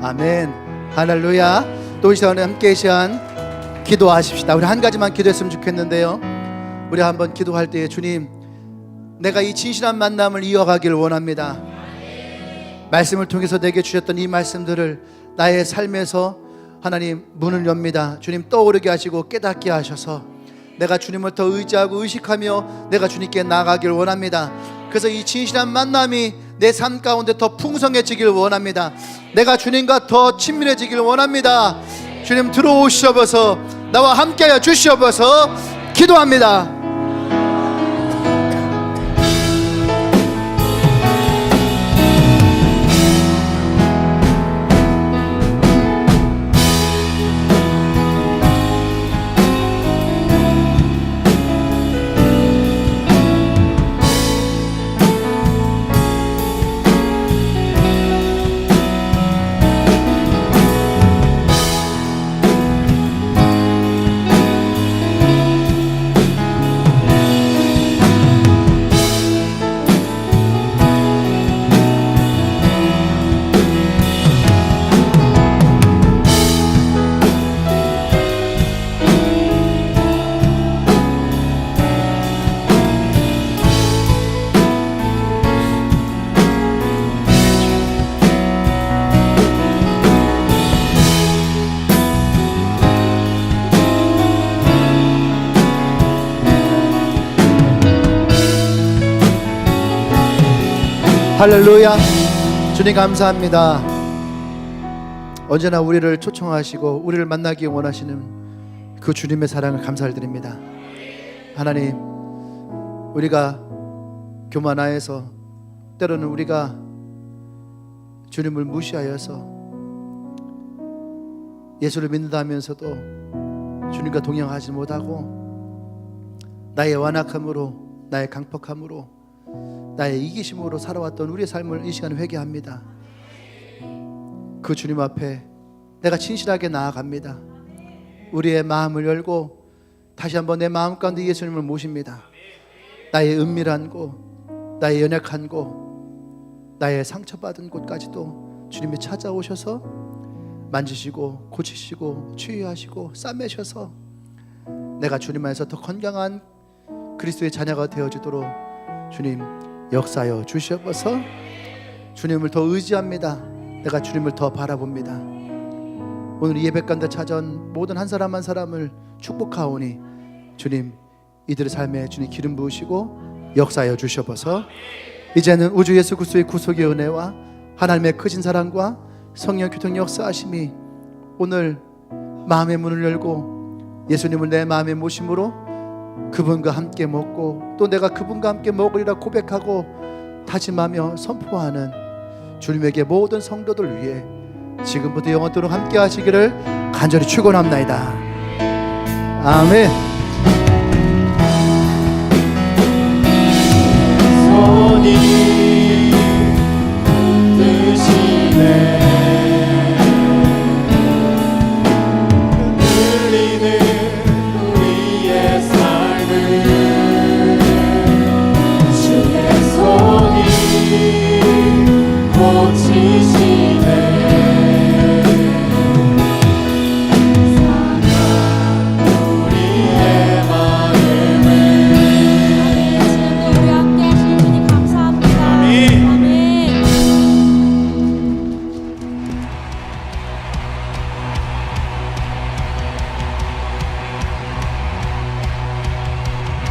Speaker 1: 아멘. 할렐루야. 또 이 시간에 함께 이 시간 기도하십시다. 우리 한 가지만 기도했으면 좋겠는데요, 우리 한번 기도할 때에 주님, 내가 이 진실한 만남을 이어가기를 원합니다. 말씀을 통해서 내게 주셨던 이 말씀들을 나의 삶에서 하나님 문을 엽니다. 주님 떠오르게 하시고 깨닫게 하셔서 내가 주님을 더 의지하고 의식하며 내가 주님께 나아가기를 원합니다. 그래서 이 진실한 만남이 내 삶 가운데 더 풍성해지기를 원합니다. 내가 주님과 더 친밀해지기를 원합니다. 주님 들어오시옵소서. 나와 함께하여 주시옵소서. 기도합니다. 할렐루야. 주님 감사합니다. 언제나 우리를 초청하시고 우리를 만나기 원하시는 그 주님의 사랑을 감사를 드립니다. 하나님, 우리가 교만하여서 때로는 우리가 주님을 무시하여서 예수를 믿는다면서도 주님과 동행하지 못하고 나의 완악함으로, 나의 강팍함으로, 나의 이기심으로 살아왔던 우리의 삶을 이 시간에 회개합니다. 그 주님 앞에 내가 진실하게 나아갑니다. 우리의 마음을 열고 다시 한번 내 마음 가운데 예수님을 모십니다. 나의 은밀한 곳, 나의 연약한 곳, 나의 상처받은 곳까지도 주님이 찾아오셔서 만지시고 고치시고 치유하시고 싸매셔서 내가 주님 안에서 더 건강한 그리스도의 자녀가 되어지도록 주님 역사하여 주시옵소서. 주님을 더 의지합니다. 내가 주님을 더 바라봅니다. 오늘 이 예배 가운데 찾아온 모든 한 사람 한 사람을 축복하오니 주님 이들의 삶에 주님 기름 부으시고 역사하여 주셔서 이제는 우주 예수 그리스도의 구속의 은혜와 하나님의 크신 사랑과 성령 교통 역사하심이 오늘 마음의 문을 열고 예수님을 내 마음에 모심으로 그분과 함께 먹고 또 내가 그분과 함께 먹으리라 고백하고 다짐하며 선포하는 주님에게 모든 성도들 위해 지금부터 영원토록 함께 하시기를 간절히 축원합나이다. 아멘.